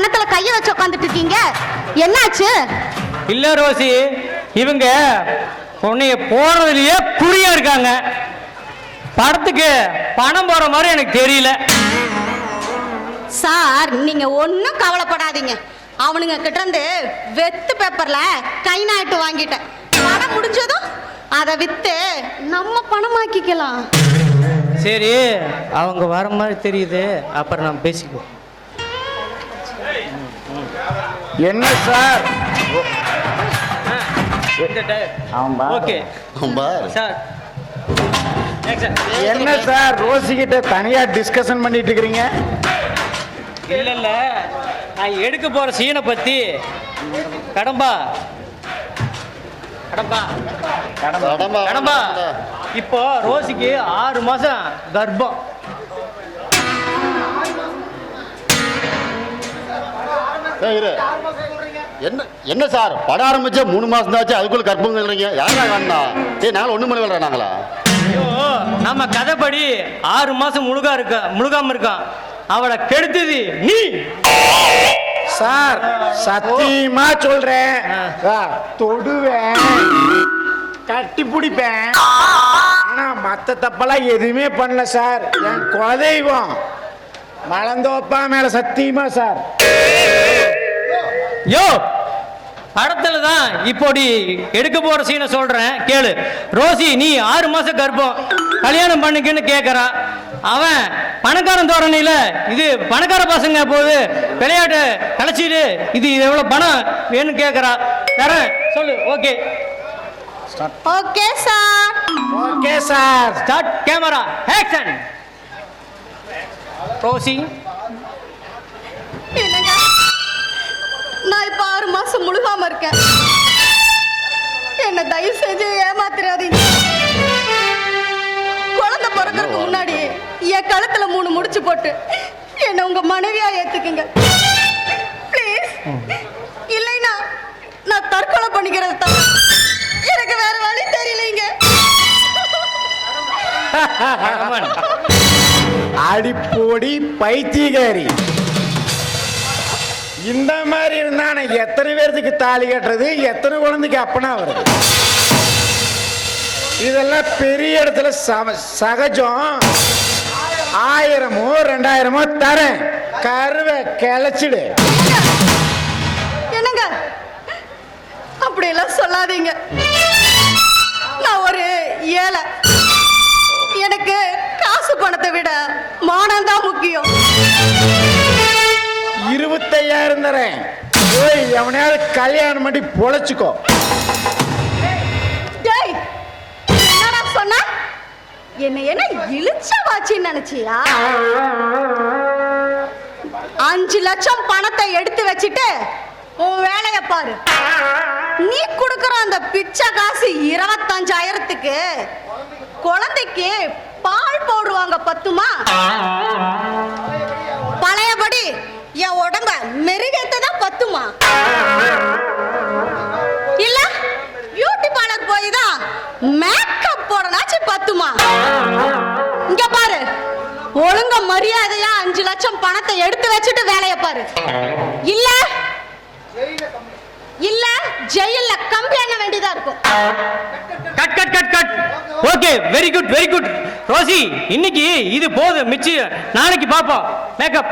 கன்னத்துல கைய வச்சு உட்காந்துட்டு இருக்கீங்க, என்னாச்சு? இல்ல ரோசி, இவங்க உன்னைய போறதுலயே குறியா இருக்காங்க. படத்துக்கு பணம் போற மாதிரி எனக்கு தெரியல. சார், நீங்க ஒன்னும் கவலைப்படாதீங்க. அவனுங்க கிட்ட இருந்து வெத்து பேப்பர்ல கை நாட்டு வாங்கிட்டேன். பணம் முடிஞ்சதும் அதை வித்து நம்ம பணமாக்கிக்கலாம். சரி, அவங்க வர மாதிரி தெரியுது, அப்புறம் நம்ம பேசிக்குவோம். என்ன சார்? Okay sir. என்ன சார் ரோசி கிட்ட தனியா டிஸ்கஷன் பண்ணிட்டு இருக்கிறீங்க? இல்ல இல்ல, நான் எடுக்க போற சீனை பத்தி. கடம்பா கடம்பா கடம்பா கடம்பா, இப்போ ரோசிக்கு 6 மாசம் கர்ப்பம். என்ன என்ன சார், படம் ஆரம்பிச்சா 3 மாசம் தாச்சு, அதுக்குள்ள கற்பங்கிறீங்க. யாரா வேணா? நாங்கள் ஒண்ணு மணி வேலை நாங்களா? ஐயோ, நம்ம கதைப்படி 6 மாசம் முழுகாம இருக்கான். அவளை கெடுத்தது நீ சார். சத்தியமா சொல்றேன், தொடுவேன், கட்டி பிடிப்பேன், ஆனா மத்த தப்பெல்லாம் எதுவுமே பண்ணல சார். என் குலதெய்வம் மலந்தோப்பா மேல சத்தியமா சார். யோ, படத்துல தான் இப்போடி எடுக்க போற சீனை சொல்றேன் கேளு. ரோசி, நீ 6 மாசம் கர்ப்பம், கல்யாணம் பண்ணிக்கன்னு கேட்கறான். அவன் பணக்காரன் தோரணையில, இது பணக்கார பசங்க போது விளையாட்டு கலைச்சிடு, இது எவ்வளவு பணம் வேணும்னு கேட்கறா. தரேன் சொல்லு. Okay okay sir. Okay sir. Start camera action. Rosie, என்னங்க, நான் இப்ப 6 மாசம் முழுகாம இருக்கேன். என்ன தயவு செஞ்சு ஏமாத்திராதீங்க. குழந்தை பிறக்கிறதுக்கு முன்னாடி என் கழுத்துல 3 முடிச்சு போட்டு என்ன உங்க மனைவியா ஏத்துக்குங்க ப்ளீஸ். இல்லைன்னா நான் தற்கொலை பண்ணிக்கிறது தான். எனக்கு வேற வழி தெரியலீங்க. அடிப்போடி பைத்தியகாரி. இந்த மாதிரி இருந்தா எத்தனை பேருக்கு தாலி கட்டுறது, எத்தனை குழந்தைக்கு அப்பனா வருது? இதெல்லாம் பெரிய இடத்துல சகஜம். 1000மோ 2000மோ தரேன், கருவை கிளச்சிடு. என்னங்க, அப்படியெல்லாம் சொல்லாதீங்க. நான் ஒரு ஏழை. எனக்கு காசு பணத்தை விட மானம் தான் முக்கியம். 25,000 தரேன், போய் எவனையாவது கல்யாணம் பண்ணி பொழைச்சுக்கோ. என்னடா சொன்ன? என்ன இழுச்ச வாச்சின்னு நினைச்சியா? 5 லட்சம் பணத்தை எடுத்து வச்சுட்டு உன் வேலையை பாரு. நீ கொடுக்கற அந்த பிச்சை காசு 25,000க்கு குழந்தைக்கு பால் போடுவாங்க பத்துமா? பழையபடி என் உடம்ப மெருகேத்ததான் பத்துமா? இல்ல பியூட்டி பார்லர் போய் தான் மேக்கப் போடனாச்சு பத்துமா? இங்க பாரு, ஒழுங்க மரியாதையா 5 லட்சம் பணத்தை எடுத்து வச்சுட்டு வேலையை பாரு. இல்ல ஜெயில்ல கம்பி எண்ண வேண்டியதா இருக்கும். Cut cut cut cut. Okay, very good very good. Rosie, இன்னைக்கு இது போதும், மிச்சி நாளைக்கு பாப்போம். மேக்கப்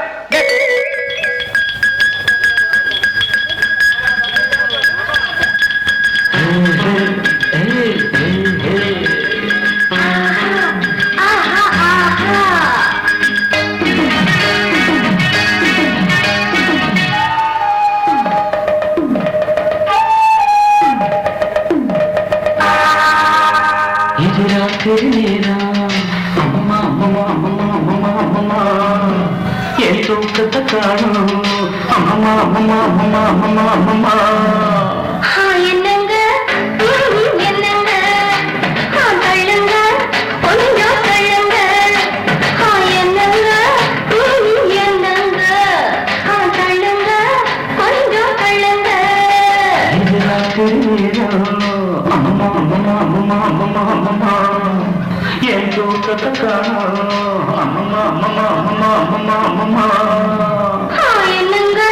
என்னங்க என்னங்க தள்ளுங்க கொஞ்சம் தள்ளுங்க. என்னங்க என்னங்க தள்ளுங்க கொஞ்சம் தள்ளுங்க. என்னங்க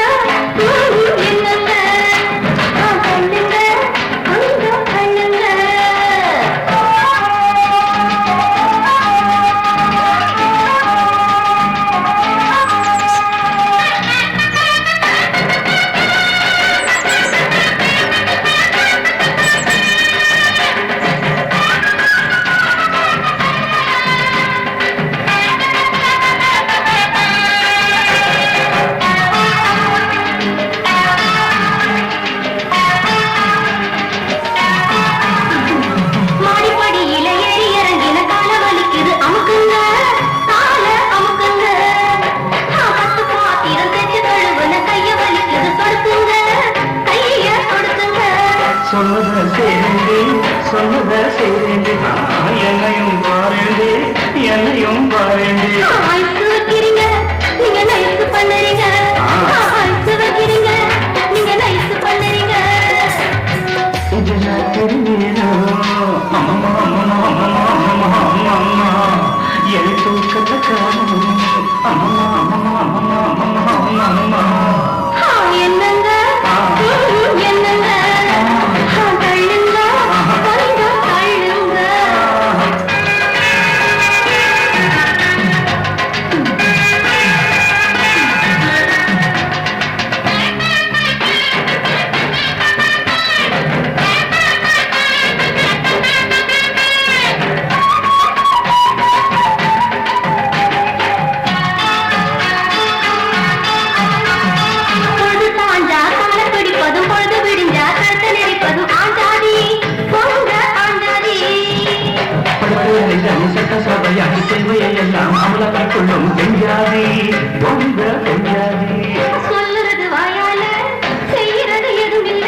என்னங்க என்னங்க தள்ளுங்க கொஞ்சம் தள்ளுங்க பொழுது சாஞ்சா கால பிடிப்பதும் பொழுது விடிஞ்சா கழுத்தை நெரிப்பதும் ஆண்டாதி பொங்க ஆண்டாதி சொல்லுறது வாயால செய்யறது எதுவும் இல்ல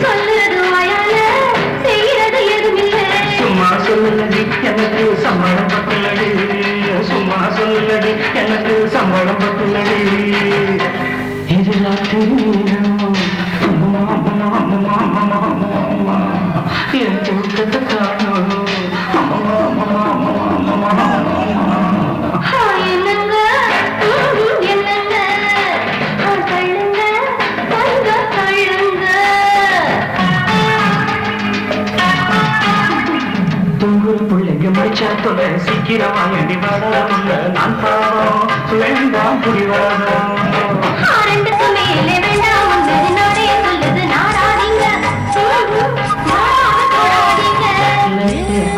சொல்லுறது வாயால செய்யறது எதுவும் இல்ல சும்மா சொல்லலடி எனக்கு சம்பளம் பட்டுள்ளடி சும்மா சொல்லலடி எனக்கு சம்பளம் பட்டுள்ளடி இது ராத்திரி நேரம். அம்மா, அம்மா, அம்மா, அம்மா, அம்மா, அம்மா. என் தூக்கத்தை காணோம். அம்மா, அம்மா, அம்மா, அம்மா, அம்மா. என்னங்க என்னங்க தள்ளுங்க கொஞ்சம் தள்ளுங்க தூங்குற பிள்ளைங்க முடிச்சா தொலை சீக்கிரமா எண்டி வாடாமல்ல நான் பாவம் வேண்டாம் புரிவாதம் ரெண்டுக்கு மேலே வேண்டாம் உங்கள் நாடே சொல்லுது நாடாதீங்க நாடாதீங்க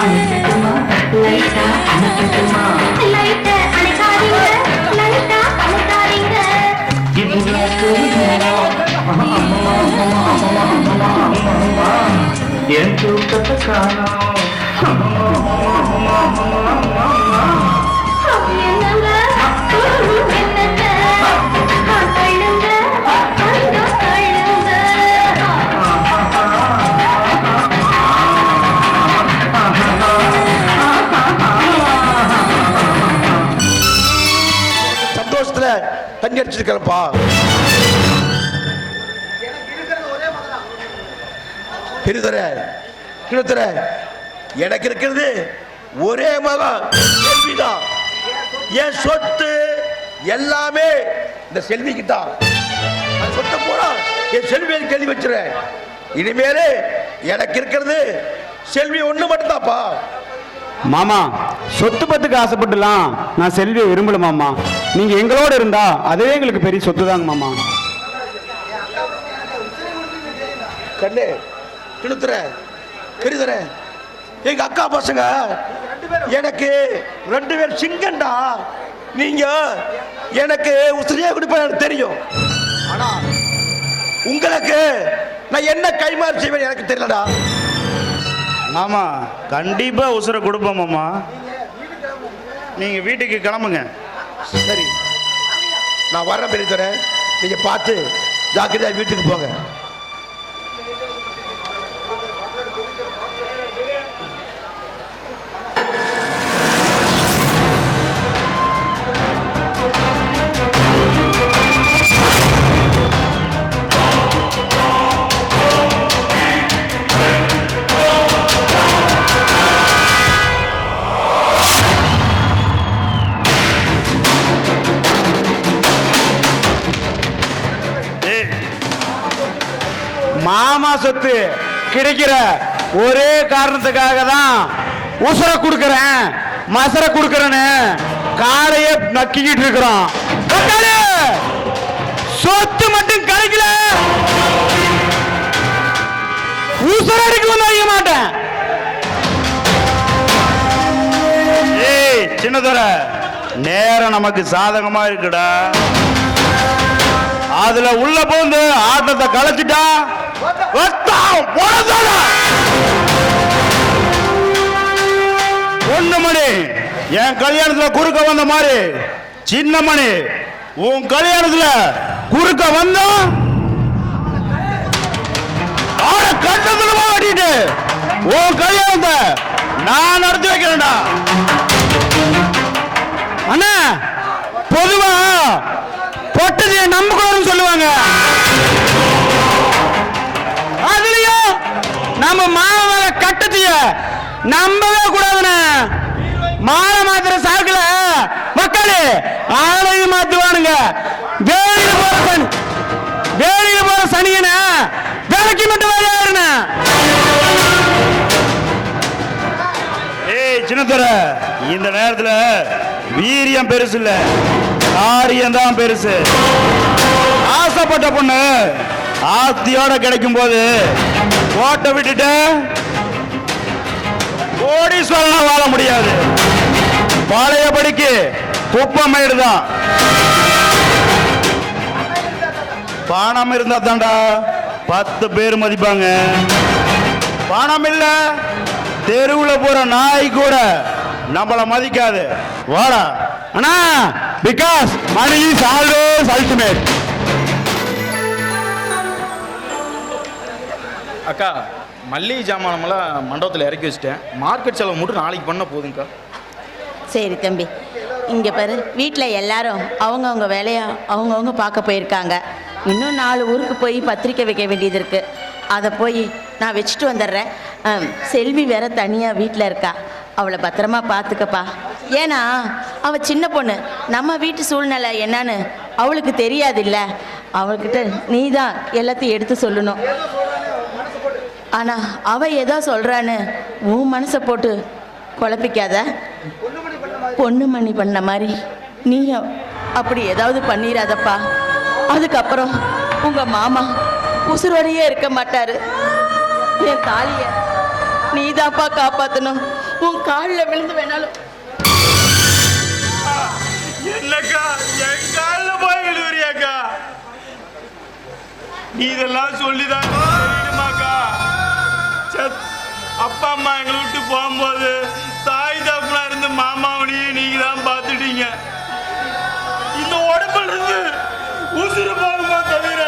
அணைக்கட்டுமா லைட்டா அணைக்கட்டுமா லைட்டை அணைக்காதீங்க லைட்டா அணைக்காதீங்க இது ராத்திரி நேரம். அம்மா, அம்மா, அம்மா, அம்மா, அம்மா, அம்மா, அம்மா. என் தூக்கத்தை காணோம். அம்மா, அம்மா, அம்மா, அம்மா, அம்மா, அம்மா. என்னங்க என்னங்க தள்ளுங்க கொஞ்சம் தள்ளுங்க சந்தோஷத்துல தண்ணி அடிச்சிருக்கிறப்பா. பெருதர கிணத்துற எனக்கு இருக்கிறது ஒரே மகன் செல்விதான். என் சொத்து எல்லாமே இந்த செல்விக்கு தான். அந்த சொத்தை போனா என் செல்வியை கேள்வி வச்சுறேன். இனிமேல் எனக்கு இருக்கிறது செல்வி ஒண்ணு மட்டும்தான்ப்பா. மாமா சொத்து பத்துக்கு ஆசைப்பட்டுலாம் நான் செல்வியை விரும்பல மாமா. நீங்க எங்களோட இருந்தா அதுவே எங்களுக்கு பெரிய சொத்து தாங்க மாமா. கண்ணு கிணத்துற பெருதர எங்க அக்கா பசங்க எனக்கு 2 பேர் சிங்கண்டா. நீங்க எனக்கு உசிரியா கொடுப்பேன் எனக்கு தெரியும். ஆனா உங்களுக்கு நான் என்ன கைமாறு செய்வேன் எனக்கு தெரியலடா. மாமா கண்டிப்பா உசுரை கொடுப்போம் மாமா. நீங்க வீட்டுக்கு கிளம்புங்க. சரி நான் வர்றேன் பெரியதர. நீங்க பார்த்து ஜாக்கிரதையா வீட்டுக்கு போங்க. மாமா சொத்து கிடைக்கிற ஒரே காரணத்துக்காக தான் உசுர கொடுக்கறேன் மசர கொடுக்கறேன்னு காலைய நக்கிக்கிட்டு இருக்கிறோம். சொத்து மட்டும் கிடைக்கல உசுரடிக்கும் வைக்க மாட்டேன். ஏய் சின்னதோர நேரம் நமக்கு சாதகமா இருக்குடா. அதுல உள்ள போந்து ஆட்டத்தை கலைச்சிட்டா ஒண்ணு மணி என் கல்யாணத்துல குறுக்க வந்த மாதிரி சின்ன மணி உன் கல்யாணத்துல குறுக்க வந்தா கட்டத்துல வாட்டிட்டு உன் கல்யாணத்தை நான் நடத்தி வைக்கிறேன்டா. அண்ணா பொதுவா பொட்டதைய நம்பக்கூடாதுன்னு சொல்லுவாங்க. அதுலயும் நம்ம மாமல கட்டத்தைய நம்பவே கூடாதுண்ணே. மாலை மாத்திர சாக்குல மக்களே ஆளையும் மாத்துவானுங்க. வேலையில போற சனியன வேலைக்கு மட்டும் வேலையாருண்ணே. ஏய் சின்னத்தர, இந்த நேரத்துல வீரியம் பெருசு இல்ல, காரியம் தான் பெருசு. ஆசைப்பட்ட பொண்ணு ஆஸ்தியோட கிடைக்கும் போது கோட்டை விட்டுட்டு கோடீஸ்வரனா வாழ முடியாது. பழையபடிக்கு குப்பமேடு தான். பணம் இருந்தா தாண்டா 10 பேர் மதிப்பாங்க. பணம் இல்ல, தெருவுல போற நாய் கூட நம்மள மதிக்காது. வாடா அண்ணா, because money is always ultimate. அக்கா, மல்லிகை ஜாமானமெல்லாம் மண்டபத்தில் இறக்கி வச்சுட்டேன். மார்க்கெட் செலவு மட்டும் நாளைக்கு பண்ண போதுங்கக்கா. சரி தம்பி, இங்கே பாரு, வீட்டில் எல்லாரும் அவங்கவுங்க வேலையை அவங்கவுங்க பார்க்க போயிருக்காங்க. இன்னும் 4 ஊருக்கு போய் பத்திரிக்கை வைக்க வேண்டியது இருக்குது. அதை போய் நான் வச்சுட்டு வந்துடுறேன். செல்வி வேற தனியாக வீட்டில் இருக்கா, அவளை பத்திரமா பார்த்துக்கப்பா. ஏன்னா அவள் சின்ன பொண்ணு, நம்ம வீட்டு சூழ்நிலை என்னன்னு அவளுக்கு தெரியாதில்ல. அவள்கிட்ட நீ தான் எல்லாத்தையும் எடுத்து சொல்லணும். ஆனால் அவள் ஏதோ சொல்கிறான்னு உன் மனசை போட்டு குழப்பிக்காத. பொண்ணு மணி பண்ண மாதிரி நீயும் அப்படி ஏதாவது பண்ணிடாதப்பா. அதுக்கப்புறம் உங்கள் மாமா உசுரோடையே இருக்க மாட்டார். என் தாலியை நீ தான்ப்பா காப்பாற்றணும். உன் காலில் விழுந்து வேணாலும். என்னக்கா என் காலில் போய் விழுவுறியாக்கா? நீ இதெல்லாம் சொல்லிதான் தெரியுமாக்கா? அப்பா அம்மா எங்களை விட்டு போகும்போது தாய் தப்புனா இருந்து மாமாவனையும் நீங்க தான் பார்த்துட்டீங்க. இந்த உடம்புல இருந்து உசுறு போகுமா தவிர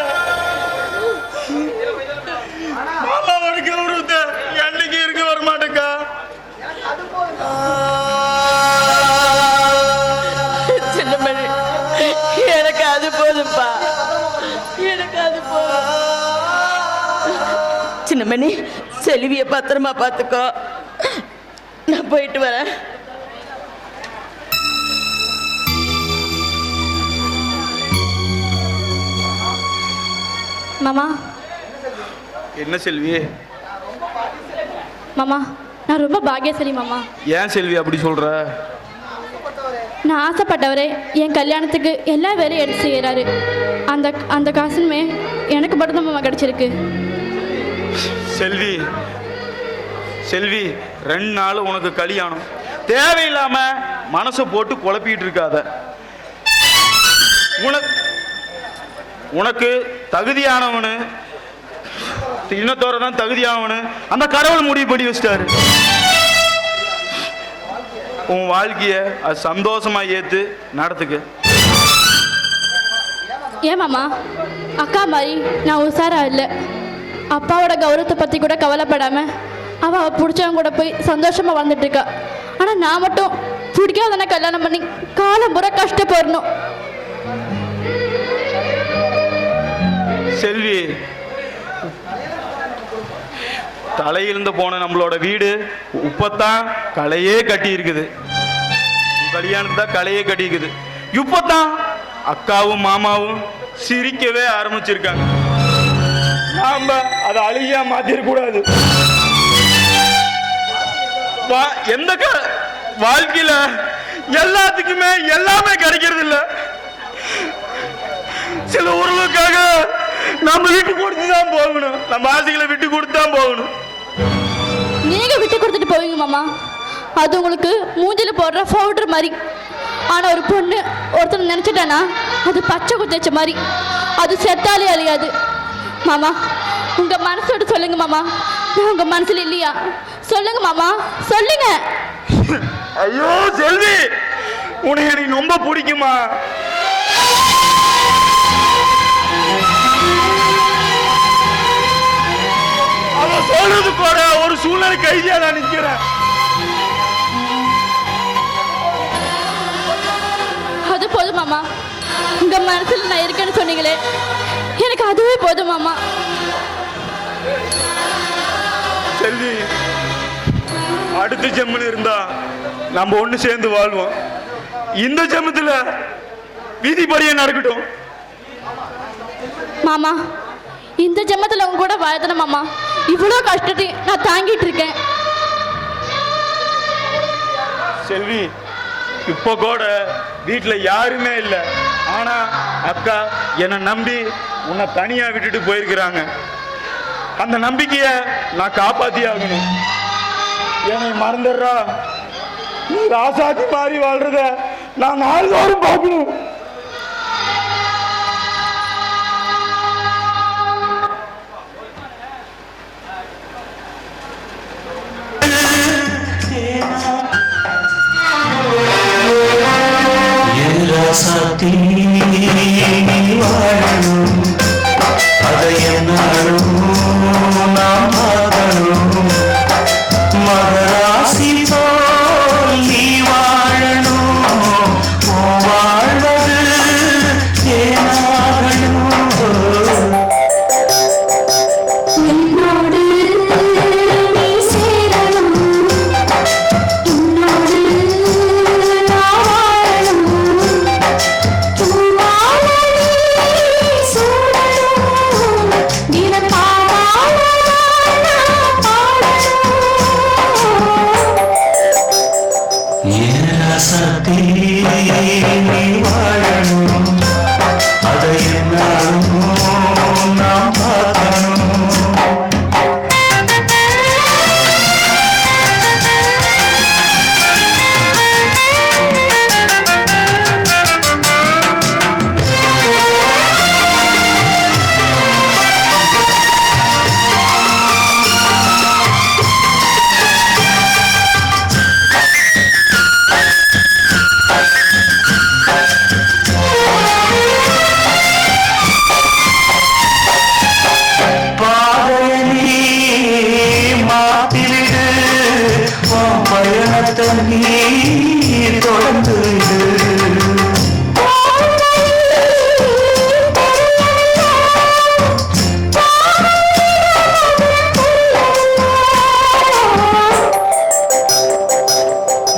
மாமாவனுக்கு உருவத்தை என்னைக்கு இருக்க வர மாட்டேக்கா. சின்னமணி, எனக்கு அது போதும்ப்பா, எனக்கு அது போதும். சின்னமணி, செல்வியை பத்திரமா பார்த்துக்கோ. நான் போயிட்டு வரேன். மாமா. என்ன செல்வி? மாமா, நான் ரொம்ப பாக்கியசாலி மாமா. ஏன் செல்வி அப்படி சொல்ற? நான் ஆசைப்பட்டவரே என் கல்யாணத்துக்கு எல்லா வேலையும் எடுத்து செய்கிறாரு. அந்த காசுமே எனக்கு மட்டும்தான் மாமா கிடச்சிருக்கு. செல்வி, செல்வி, 2 நாள் உனக்கு கல்யாணம். தேவையில்லாம மனசை போட்டு குழப்பிட்டு இருக்காத. உனக்கு தகுதியானவனு, இன்னத்தோட தான் தகுதியானவனு அந்த கடவுள் முடிவு பண்ணி வச்சிட்டாரு. உன் வாழ்க்கைய அது சந்தோஷமா ஏத்து நடத்துக்கு. ஏன் மாமா, அக்கா மாதிரி நான் உஷாரா இல்லை. அப்பாவோட கௌரவத்தை பற்றி கூட கவலைப்படாமல் அவள் பிடிச்சவங்க கூட போய் சந்தோஷமாக வாழ்ந்துட்டு இருக்கா. ஆனால் நான் மட்டும் பிடிக்காதன கல்யாணம் பண்ணி காலம் பூரா கஷ்டப்படணும். செல்வி, தலையிலிருந்து போன நம்மளோட வீடு இப்பத்தான் கலையே கட்டி இருக்குது. கல்யாணத்தான் கலையே கட்டி இருக்குது. இப்பத்தான் அக்காவும் மாமாவும் சிரிக்கவே ஆரம்பிச்சிருக்காங்க. நாம அதை அழுகியா மாத்திரக்கூடாது. எந்த வாழ்க்கையில எல்லாத்துக்குமே எல்லாமே கிடைக்கிறது இல்ல. சில உறவுக்காக நம்ம விட்டு கொடுத்து தான் போகணும். நம்ம ஆசைகளை விட்டு கொடுத்து தான் போகணும். நீங்க விட்டு கொடுத்துட்டு போவீங்க மாமா, அது உங்களுக்கு மூஞ்சில போடுற பவுடர் மாதிரி. ஆனா ஒரு பொண்ணு ஒருத்தர் நினைச்சிட்டானா அது பச்சை குத்தச்ச மாதிரி, அது செத்தாலே அழியாது. மாமா, உங்க மனசோட சொல்லுங்க மாமா, நான் உங்க மனசுல இல்லையா? சொல்லுங்க மாமா, சொல்லுங்க. ஐயோ செல்வி, உனக்கு எனக்கு ரொம்ப பிடிக்குமா? அவன் சொல்றது கூட ஒரு சூழ்நிலை கைதியா நான் நிக்கிறேன். அது போதும் மாமா, உங்க மனசுல நான் இருக்கேன்னு சொன்னீங்களே, எனக்கு அதுவே போதும் மாமா. செல்வி, அடுத்த ஜென்மம் இருந்தா நம்ம ஒண்ணு சேர்ந்து வாழ்வோம். இந்த ஜென்மத்துல விதிப்படியே நடக்கட்டும். மாமா, இந்த ஜென்மத்தில் உங்க கூட வாழ்த்தணும் மாமா. இவ்வளோ கஷ்டத்தை நான் தாங்கிட்டு இருக்கேன். செல்வி, இப்போ கூட வீட்டுல யாருமே இல்லை. ஆனா அக்கா என்னை நம்பி உன்னை தனியா விட்டுட்டு போயிருக்கிறாங்க. அந்த நம்பிக்கைய நான் காப்பாத்தி ஆகணும். என்னை மறந்துடுறா. நீ ராசாத்தி மாறி வாழ்றத நான் நாள்தோறும் பார்க்கணும். ராசாத்தி வாழணும், அதை என்னாலும் நாம் பார்க்கணும். மகராசி போல் நீ வாழணும், வாழ்வது ஏனாகணும். என்னோடு நீ சேரணும், என்னோடு நான் வாழணும். பூவாலனி சூடணும், தினப்பாவால நான் பாடணும். ராசாத்தி நீ வாழணும், அதை என்னாலும் நாம் பார்க்கணும். பாதையனி மாத்திவிடு, உன் பயணத்தை நீ தொடர்ந்து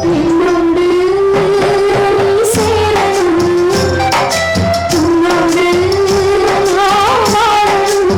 என்னோடு நீ சேரணும், என்னோடு நான் வாழணும்.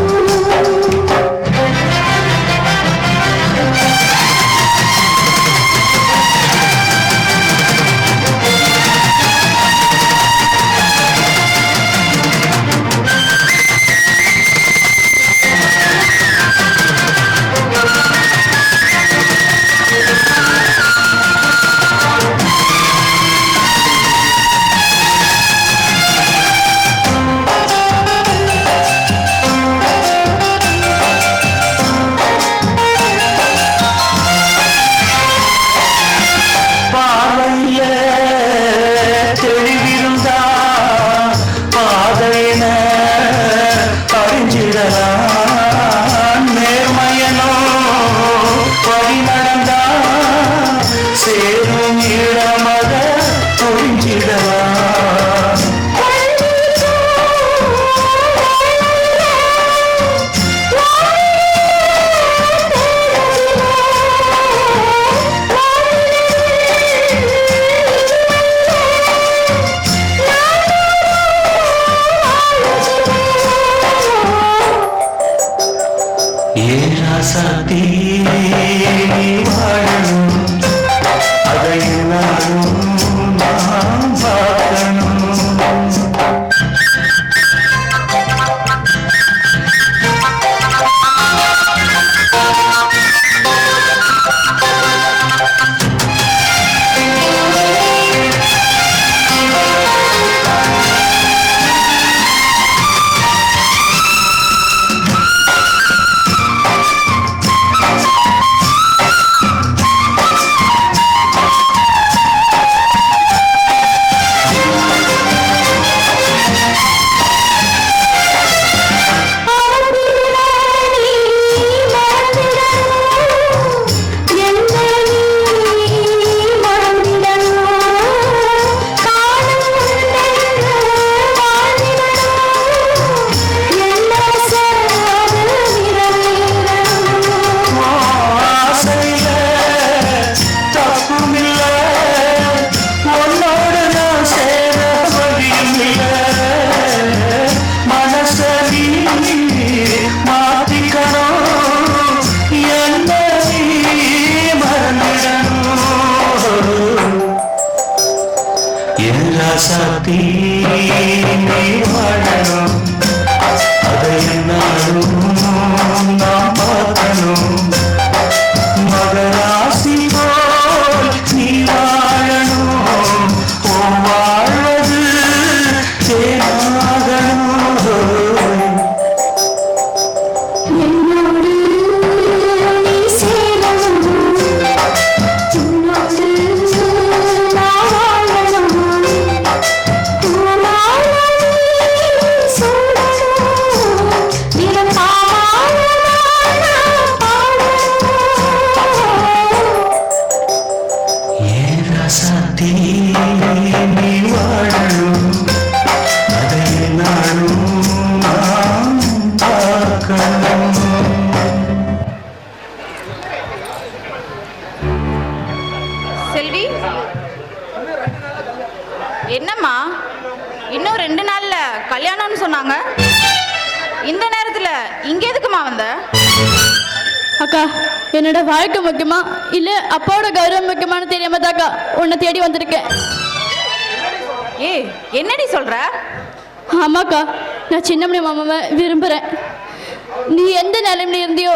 ராசாத்தி நீ வாழணும் அதை என்னாலும் நான் பார்க்கணும் மகராசி போல் நீ வாழணும் வாழ்வது தேனாகணும் என்னோடு நீ சேரணும் உன்னோடு நான் வாழணும் உன்னாலே சூடணும் தினம் ஏன் ராசாத்தி நீ வாழணும் அதை நானும் நான் பார்க்கணும் செல்வி, என்னம்மா இன்னும் 2 நாள்ல கல்யாணம்னு சொன்னாங்க. இந்த நேரத்துல இங்க எதுக்குமா வந்த? அக்கா என்னோட வாழ்க்கை முக்கியமா இல்ல அப்பாவோட கௌரவம் முக்கியமானு தெரியாம தாக்கா உன்னை தேடி வந்திருக்கேன். ஏய், என்னடி சொல்ற? ஆமாக்கா, நான் சின்னமணி மாமாவை விரும்புகிறேன். நீ எந்த நிலைமையில இருந்தியோ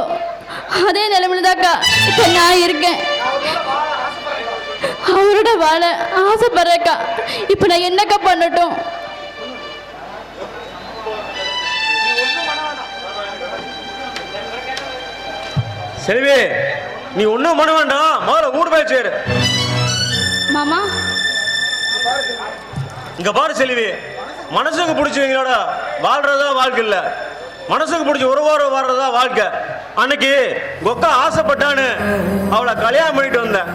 அதே நிலைமையில தாக்கா இப்போ நான் இருக்கேன். அவரோட வாழ ஆசைப்படுறேக்கா. இப்போ நான் என்னக்கா பண்ணட்டும்? செல்வி, நீ ஒன்றும் பண்ண வேண்டாம், முதல்ல ஊடு போய் சேரு. மாமா, இங்க பாரு செல்வி, மனசுக்கு பிடிச்சவங்களோட வாழ்றதா வாழ்க்கை இல்ல, மனசுக்கு பிடிச்ச உறவோட வாழ்றதா வாழ்க்கை. அன்னைக்கு கொக்கா ஆசைப்பட்டான்னு அவளை கல்யாணம் பண்ணிட்டு வந்தேன்.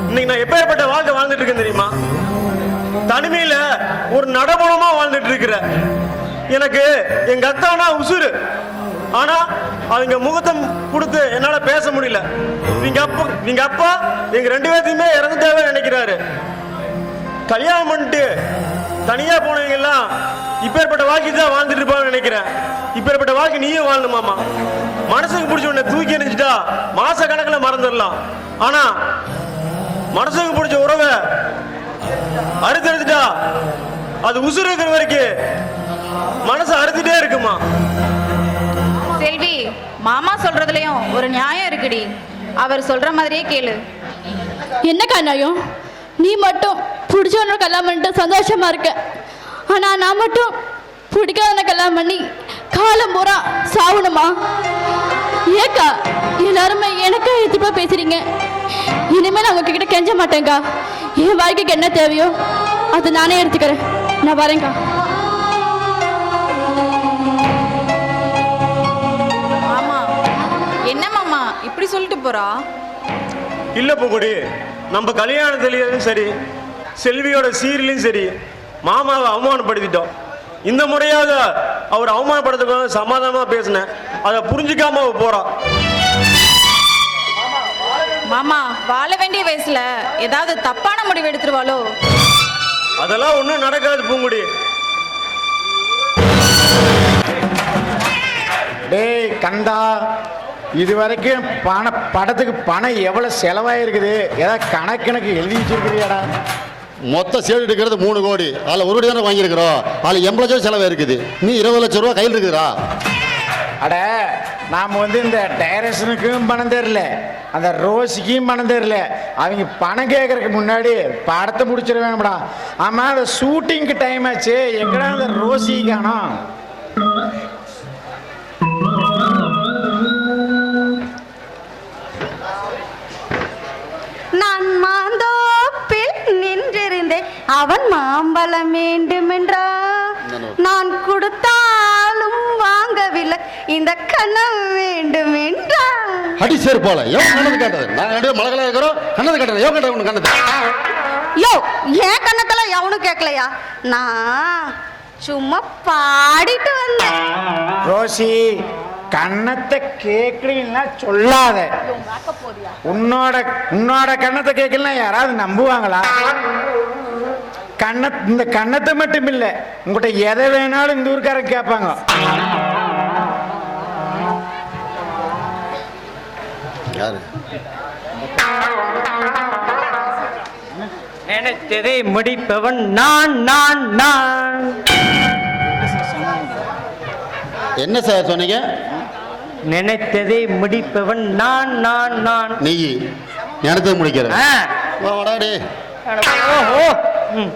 இன்னைக்கு நான் எப்பேற்பட்ட வாழ்க்கை வாழ்ந்துட்டு இருக்கேன் தெரியுமா? தனிமையில ஒரு நடபணமா வாழ்ந்துட்டு இருக்கிற எனக்கு எங்க அத்தானா உசுறு. ஆனா அவங்க முகத்தம் கொடுத்து என்னால பேச முடியல. நீங்க அப்பா எங்க 2 பேர்த்தையுமே இறந்துட்டாவே நினைக்கிறாரு. கல்யாணம் பண்ணிட்டு தனியா போனவங்க எல்லாம் இப்பேற்பட்ட வாழ்க்கை தான் வாழ்ந்துட்டு இருப்பான்னு நினைக்கிறேன். இப்பேற்பட்ட வாழ்க்கை நீயும் வாழணுமாமா. மனசுக்கு பிடிச்ச உடனே தூக்கி எறிஞ்சிட்டா மாச கணக்கில் மறந்துடலாம். ஆனா மனசுக்கு பிடிச்ச உறவை அறுத்தெடுத்துட்டா அது உசுறு இருக்கிற வரைக்கும் மனசு அறுத்துட்டே இருக்குமா. செல்வி, மாமா சொல்றதுலயும் ஒரு நியாயம் இருக்குடி. அவர் சொல்ற மாதிரியே கேளு. என்னக்கா நியாயம்? நீ மட்டும் பிடிச்சவனோட கல்யாணம் பண்ணிட்டு சந்தோஷமா இருக்க, ஆனா நான் மட்டும் பிடிக்காதவனை கல்யாணம் பண்ணி காலம் பூரா சாவணுமா? ஏக்கா எல்லாருமே எனக்கா எதிர்ப்பா பேசுறீங்க? இனிமேல் நான் உங்ககிட்ட கெஞ்ச மாட்டேங்க்கா. என் வாழ்க்கைக்கு என்ன தேவையோ அது நானே எடுத்துக்கிறேன். நான் வரேங்க்கா. மாமா, என்ன மாமா இப்படி சொல்லிட்டு போறா? இல்ல பூங்குடி, நம்ம கல்யாணத்துலயும் சரி செல்வியோட சீரிலையும் சரி மாமாவை அவமானப்படுத்திட்டோம். இந்த முறையாக அவர் அவமானப்படுத்த சமாதானமா பேசினேன், அதை புரிஞ்சுக்காம போறா. மாமா வாழ வேண்டிய வயசுல ஏதாவது தப்பான முடிவு எடுத்துருவாளோ? அதெல்லாம் ஒண்ணும் நடக்காது பூங்குடி. டேய் கந்தா, இது வரைக்கும் படத்துக்கு பணம் எவ்வளவு செலவாயிருக்குது? ஏதாவது கணக்கு எழுதி வச்சிருக்கிறியாடா? மொத்த சேடு எடுக்கிறது 3 கோடி. அதில் 1 கோடி தானே வாங்கியிருக்கிறோம். அதில் 80 லட்சம் செலவு இருக்குது. நீ 20 லட்சம் ரூபா கையில் இருக்குதுடா. அட, நாம் இந்த டைரக்ஷனுக்கும் பணம் தரல, அந்த ரோஸிக்கும் பணம் தரல. அவங்க பணம் கேட்கறதுக்கு முன்னாடி படத்தை முடிச்சிட வேணும்டா. ஆமாம், அந்த ஷூட்டிங்க்கு டைம் ஆச்சு, எங்கடா அந்த ரோஸி காணோம்? நான் மாந்தோப்பில் நின்றிருந்தேன், அவன் மாம்பழம் வேண்டுமென்றா. நான் கொடுத்தாலும் வாங்கவில்லை, இந்த கனவு வேண்டுமென்றா. அடி சேர் போல எவன் கண்ணது கேட்டது? நான் 2 மலகளா இருக்கிறோம், கண்ணது கேட்டது எவன் கேட்டது? உனக்கு கண்ணது யோ, ஏன் கண்ணத்துல எவனும் கேட்கலையா? நான் சும்மா பாடிட்டு வந்தேன். ரோசி, கண்ணத்தை கேட்கலன்னா சொல்லாத. உன்னோட கண்ணத்தை கேட்கலன்னா யாராவது நம்புவாங்களா? இந்த கண்ணத்தை மட்டும் இல்லை, உங்கள்கிட்ட எதை வேணாலும் இந்த ஊருக்காரங்க கேட்பாங்க. யாரு? நினைத்ததை முடிப்பவன் நான் நான் நான். என்ன சார் சொன்னீங்க? நினைத்ததை முடிப்பவன் நான் நான் நான். நீ நினைத்ததை முடிக்கிற. ஆ. வாடா டே. ஓஹோ. ம்.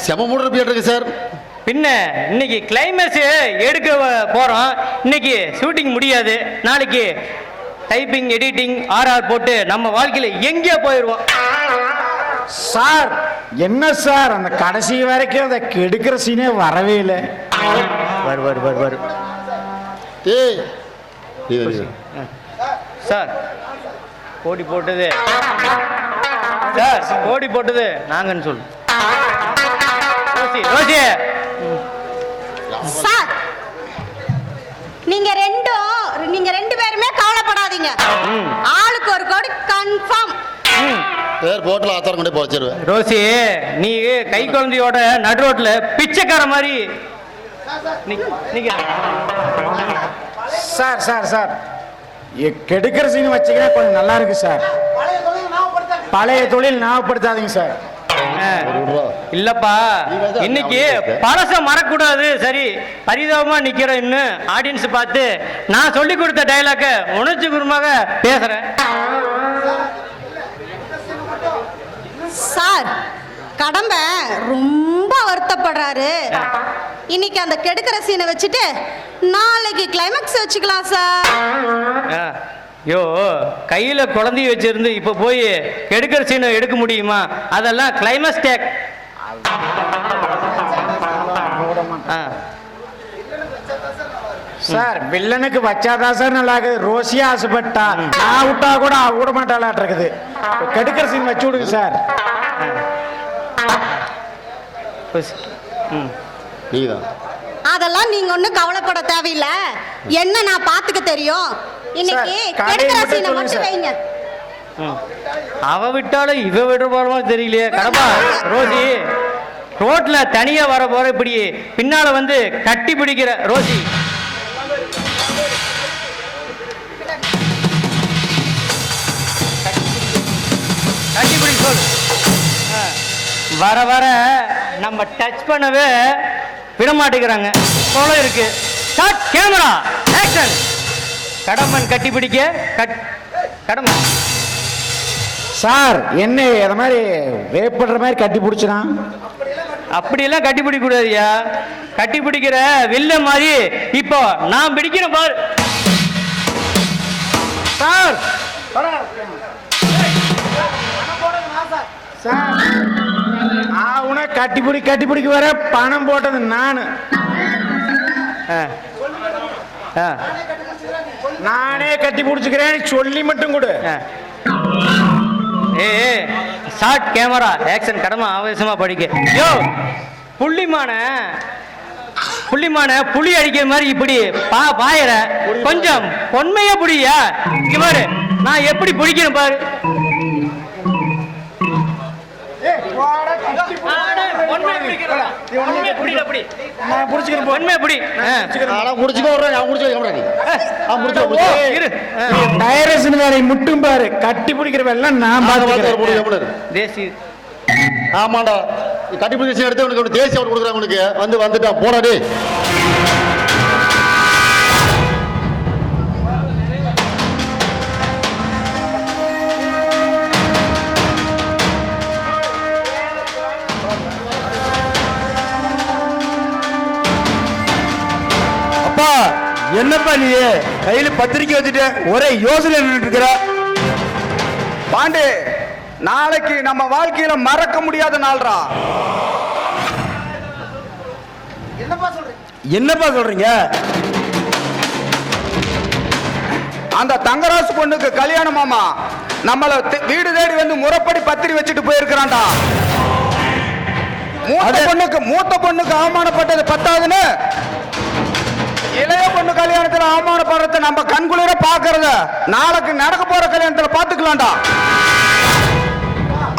செம மூடு இருக்கு சார். பின்ன இன்னைக்கு கிளைமேக்ஸ் எடுக்க போறோம். இன்னைக்கு ஷூட்டிங் முடியாது. நாளைக்கு டைப்பிங் எடிட்டிங் ஆர்ஆர் போட்டு நம்ம வாழ்க்கையில எங்கேயோ போயிடுவோம். சார் என்ன சார் அந்த கடைசி வரைக்கும் அந்த கெடுக்கிற சீனே வரவே இல்லை. வரு ஏய் இது சார் கோடி போட்டது சார் கோடி போட்டது நாங்கன்னு சொல்லு. ரோசி சார் நீங்க ரெண்டு பேருமே கவலைப்படாதீங்க. ஆளுக்கு ஒரு கோடி கன்ஃபார்ம். பேர் போட்டில் ஆத்தாரம் கொண்டே போச்சிருவேன். ரோசி நீ கை குழந்தையோட நடு ரோட்ல பிச்சைக்கார மாதிரி சார் சார் சார் கெடுக்கிற சீன் வச்சீங்கன்னா கொஞ்சம் நல்லா இருக்கு சார். பழைய தொழில் ஞாபகப்படுத்தாதீங்க சார். இல்லப்பா இன்னைக்கு பழச மறக்கூடாது. சரி பரிதாபமா நிக்கிற இன்னும் ஆடியன்ஸ் பார்த்து நான் சொல்லி கொடுத்த டைலாக்க உணர்ச்சி குருமாக பேசுறேன். சார் கடம்ப ரொம்ப வருத்தப்படுறாரு. இன்னைக்கு அந்த கெடுக்கிற சீனை வச்சுட்டு நாளைக்கு கிளைமேக்ஸ் வச்சுக்கலாம் சார். யோ கையில குழந்தைய வச்சிருந்து இப்ப போய் கெடுக்கிற சீனை எடுக்க முடியுமா? அதெல்லாம் கிளைமேக்ஸ் டேக். சார் வில்லனுக்கு வச்சாதான் சார் நல்லா இருக்குது. ரோசியா ஆசைப்பட்டா நான் விட்டா கூட விட மாட்டாளாட்டு இருக்குது. கெடுக்கிற சீன் வச்சு விடுங்க சார். நீதான் அதெல்லாம் நீங்க ஒண்ணும் கவலைப்பட தேவையில்லை. என்ன நான் பாத்துக்க தெரியும். இன்னைக்கு கெடுக்கிற சீனை மட்டும் வைங்க. அவ விட்டாலும் இவ விட போறமா தெரியலையே. கடப்பா ரோசி ரோட்ல தனியா வர போற இப்படி பின்னால வந்து கட்டி பிடிக்கிற ரோசி. கட்டி பிடி சொல். வர வர நம்ம டச் பண்ணவே விட மாட்டேங்கிறாங்க போல இருக்கு. Start camera action. கடம்பன் கட்டி பிடிக்க கடம்பன். சார் என்ன அத மாதிரி ரேப் பண்ற மாதிரி கட்டி பிடிச்சனா? அப்படியெல்லாம் கட்டி பிடிக்க கூடாதுயா. கட்டி பிடிக்கிற வில்ல மாதிரி இப்போ நான் பிடிக்கிறேன் பாரு. சார் சார் அவனை கட்டி பிடிக்க வர பணம் போட்டது நானு. நானே கட்டி பிடிச்சுக்கிறேன் சொல்லி மட்டும் கொடு. A short camera action. கடமை ஆவேசமா படிக்க. யோ புள்ளிமான புலி அடிக்கிற மாதிரி இப்படி பாயற கொஞ்சம் பொன்மையா புடியா. இங்க பாரு நான் எப்படி பிடிக்கிறேன் பாரு. முட்டும் பாரு கட்டி பிடிக்கிறவெல்லாம் நான் தேசி. ஆமாண்டா கட்டி பிடிச்சி எடுத்து உனக்கு தேசிய அவர் கொடுக்குறாங்க. உனக்கு வந்துட்டா போடாடே. என்னப்பா நீ கையில பத்திரிக்கை வச்சுட்டு ஒரே யோசனை இருக்கிற? பாண்டே நாளைக்கு நம்ம வாழ்க்கையில மறக்க முடியாத நாள்ரா. என்னப்பா சொல்றீங்க? அந்த தங்கராசு பொண்ணுக்கு கல்யாணமாமா. நம்மள வீடு தேடி வந்து முறைப்படி பத்திரி வச்சுட்டு போயிருக்கிறான்டா. மூத்த பொண்ணுக்கு அவமானப்பட்டது பத்தாதுன்னு இளைய பொண்ணு கல்யாணத்துல அவமானப்படுறத நம்ம கண்குளிர பாக்குறத நாளைக்கு நடக்க போற கல்யாணத்துல பாத்துக்கலாம்டா.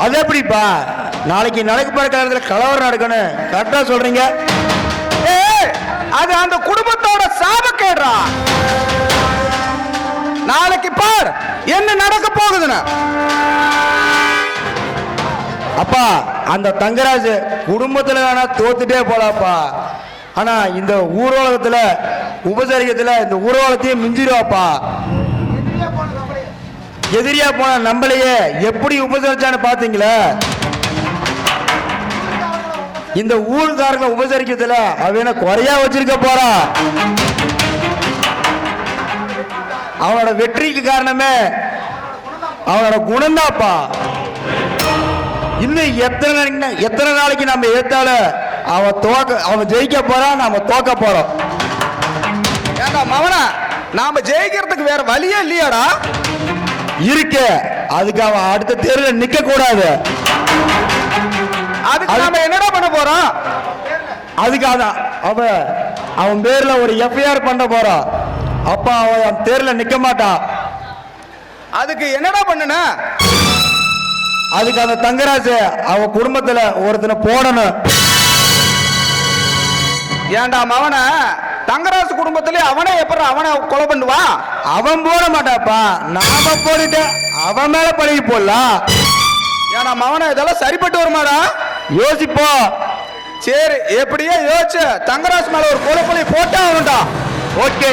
அது எப்படிப்பா நாளைக்கு நடக்க போற கல்யாணத்துல கலவரம் நடக்கணும் கரெக்டா சொல்றீங்க? அது அந்த குடும்பத்தோட சாபக்கேடுறா. நாளைக்கு பார் என்ன நடக்க போகுதுன்னு. அப்பா அந்த தங்கராஜ் குடும்பத்துல வேணா தோத்துட்டே போலாப்பா, ஆனா இந்த ஊர்வலகத்துல உபசரிக்கத்துல இந்த ஊர்வலத்தையும் மிஞ்சிடுவாப்பா. எதிரியா போன நம்மளையே எப்படி உபசரிச்சான்னு பாத்தீங்களா? இந்த ஊர்காரங்க உபசரிக்கிறதுல அவன குறையா வச்சிருக்க போறான். அவனோட வெற்றிக்கு காரணமே அவனோட குணம்தாப்பா. இன்னும் எத்தனை நாளைக்கு நம்ம ஏத்தாலும் அவன் ஜெயிக்க போறான், நாம தோக்க போறோம். ஏண்டா மவனா, நாம ஜெயிக்கிறதுக்கு வேற வழியே இல்லையாடா? இருக்கு, அதுக்கு அவன் அடுத்த தேர்தல நிக்க கூடாது. அதுக்கு நாம என்னடா பண்ண போறோம்? அதுக்காக அவன் பேர்ல ஒரு எஃப்ஐஆர் பண்ண போறான். அப்ப அவன் தேர்தல நிக்க மாட்டான். அதுக்கு என்னடா பண்ணுன? அதுக்கு அந்த தங்கராஜ் அவன் குடும்பத்துல ஒருத்தனை போடணும். ஏண்டா மவன, தங்கராசு குடும்பத்திலே அவனை கொலை பண்ணுவான்? அவன் போட மாட்டாப்பா, நாம போட்டுட்டு அவன் மேல பழகி போடலாம். ஏண்டா மவன, இதெல்லாம் சரிப்பட்டு வருமாடா? யோசிப்போம். சரி, எப்படியோ யோசிச்சு தங்கராசு மேல ஒரு கொலை போட்டா ஆகும்டா. ஓகே.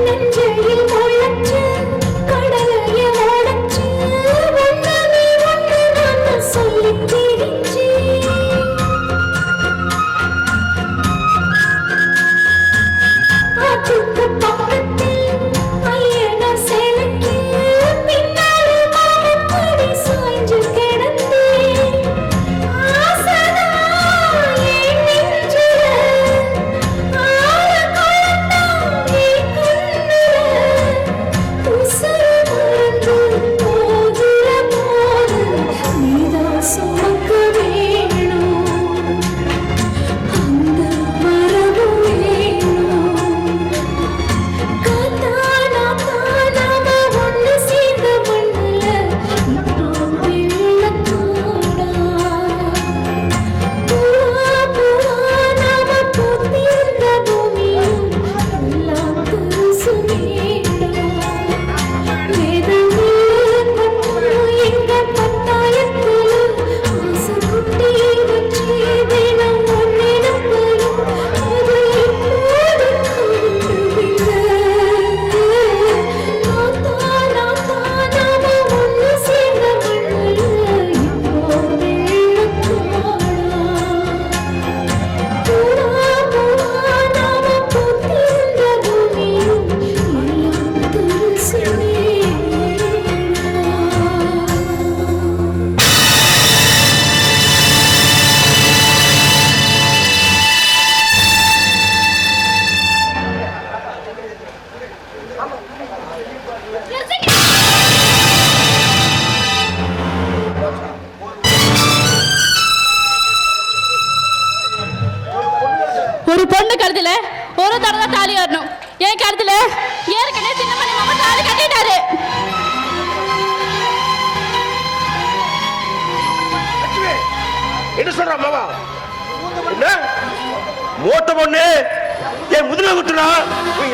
நெஞ்சையில் முளைச்சு கடலைய உடைச்சு ஒன்னு நீ ஒன்னு நான் சொல்லி திரிச்சு ஆற்றுக்கு பக்கத்தில் ஐயன சேலைக்கு பின்னாடி மாமப்படி சாய்ஞ்சு கிடந்தேன் ஆசதா என் நெஞ்சில ஆழ கொள்ளத்தா என் கண்ணுல உசுறு மறந்து போதுல போது நீதான் சுமக்க வேணும் அந்த மரபு வேணும் காத்தானா நாம ஒண்ணு சேர்ந்த மண்ணுல இப்போ வெள்ளத்தோடா பூவா பூவா நாம பூத்திருந்த பூமியும் எல்லாம் துருசு வேதம் எங்க பத்தாயத்துல ஆசை குட்டி வச்சு தினம் ஒன்னிடப்பலும் அது இப்போது காணவில்லை நாம ஒண்ணு சேர்ந்த மண்ணுல இப்போ வெள்ளத்தோடா பூவா பூவா நாம பூத்திருந்த பூமியும் எல்லாம் துருசு ஒரு பொண்ணு கழுத்துல ஒரு தடவை தாலி வரணும். என் கழுத்துல ஏற்கனவே சின்ன பண்ணி மாமா தாலி கட்டிட்டாரு. என்ன சொல்ற மாமா? என்ன மூத்த பொண்ணு என் முதுல குத்துனா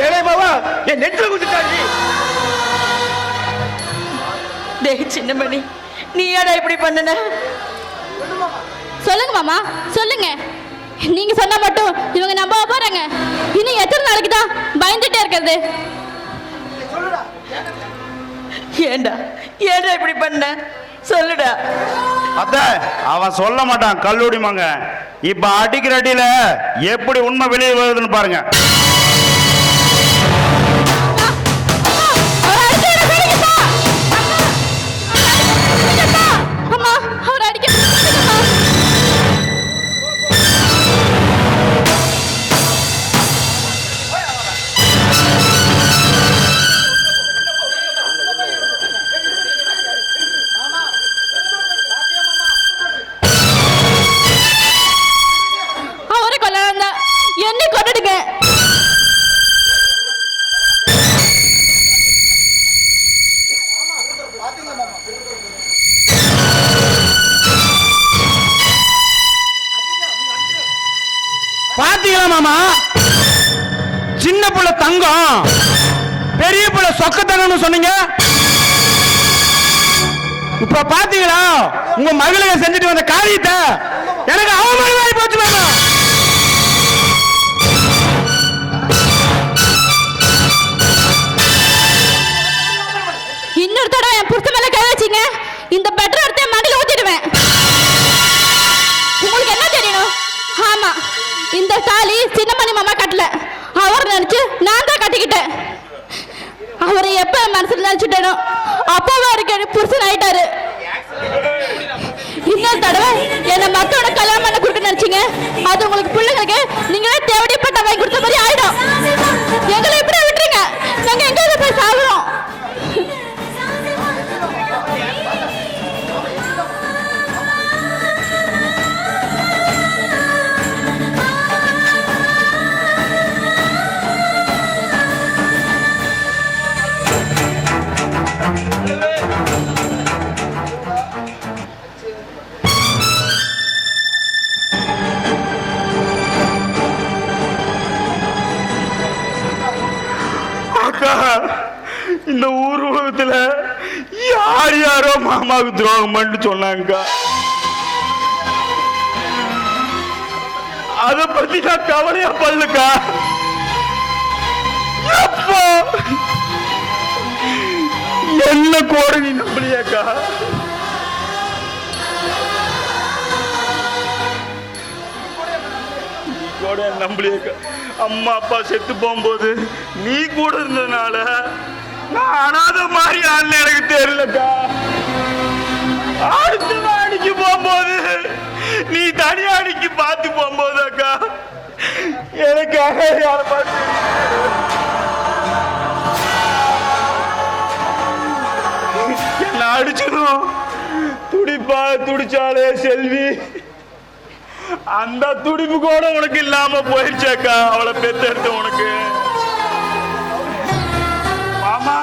ஏழை மாவா என் நெஞ்சில குத்துட்டாங்க. டேய் சின்னமணி, நீ ஏடா இப்படி பண்ணுன? சொல்லுங்க மாமா, சொல்லுங்க. நீங்க சொன்னா மட்டும் இவங்க நம்ப போறாங்க. இன்னும் எத்தனை நாளைக்கு தான் பயந்துட்டே இருக்கிறது? ஏண்டா ஏடா இப்படி பண்ண? சொல்லுடா. அத்த அவன் சொல்ல மாட்டான் கல்லூரி மங்க. இப்ப அடிக்கிற அடியில எப்படி உண்மை வெளியே வருதுன்னு பாருங்க. அம்மா, அவர் அடிக்க அவரை கொல்லலாம் தான் என்னை கொண்டுடுங்க. பாத்தீங்களா மாமா? சின்ன புள்ள தங்கம், பெரிய புள்ள சொக்க தங்கம்னு சொன்னீங்க. இப்ப பாத்தீங்களா உங்க மகளுக்கு செஞ்சுட்டு வந்த காரியத்தை? எனக்கு அவமானமாயி போச்சு மாமா. இன்னொரு தடவை என் புருஷன் மேல கை வச்சீங்க, இந்த பெட்ரோல் எடுத்து என் மடியில ஊத்திடுவேன். உங்களுக்கு என்ன தெரியணும்? ஆமா, இந்த தாலி சின்னமணி மாமா கட்டல, அவர் நினைச்சு நான் தான் கட்டிக்கிட்டேன். அவரை எப்ப மனசுல நினைச்சுட்டேனோ அப்பவே இருக்க புருஷன் ஆயிட்டாரு. இன்னொரு தடவை என்ன மத்தோட கல்யாணம் பண்ண கொடுக்க நினைச்சீங்க, அது உங்களுக்கு பிள்ளைங்களுக்கு நீங்களே தேவடிப்பட்ட வாங்கி கொடுத்த மாதிரி ஆயிடும். எங்களை எப்படி விட்டுருங்க, நாங்க எங்க போய் சாகுறோம். இந்த ஊர் உலகத்துல யார் யாரோ மாமாவுக்கு துரோகம் பண்ணு சொன்னாங்க. அத பத்தி நான் கவலையா பல்லுக்கா. எப்போ கோடு நீ நம்பலையாக்கா? நீ கூட நம்பலையாக்கா? அம்மா அப்பா செத்து போகும்போது நீ கூட இருந்ததுனால நான் அனாத மாதிரி ஆள் எனக்கு தெரியலக்கா. அடுத்த அடிக்கு போகும்போது நீ தனியா அடிக்கு பார்த்து போகும்போது அக்கா எனக்காக யாரை பார்த்து என்ன அடிச்சிடும் துடிப்பா துடிச்சாலே செல்வி. அந்த துடிப்பு கூட உனக்கு இல்லாம போயிடுச்சாக்கா அவளை பெத்தெடுத்த உனக்கு. மாமா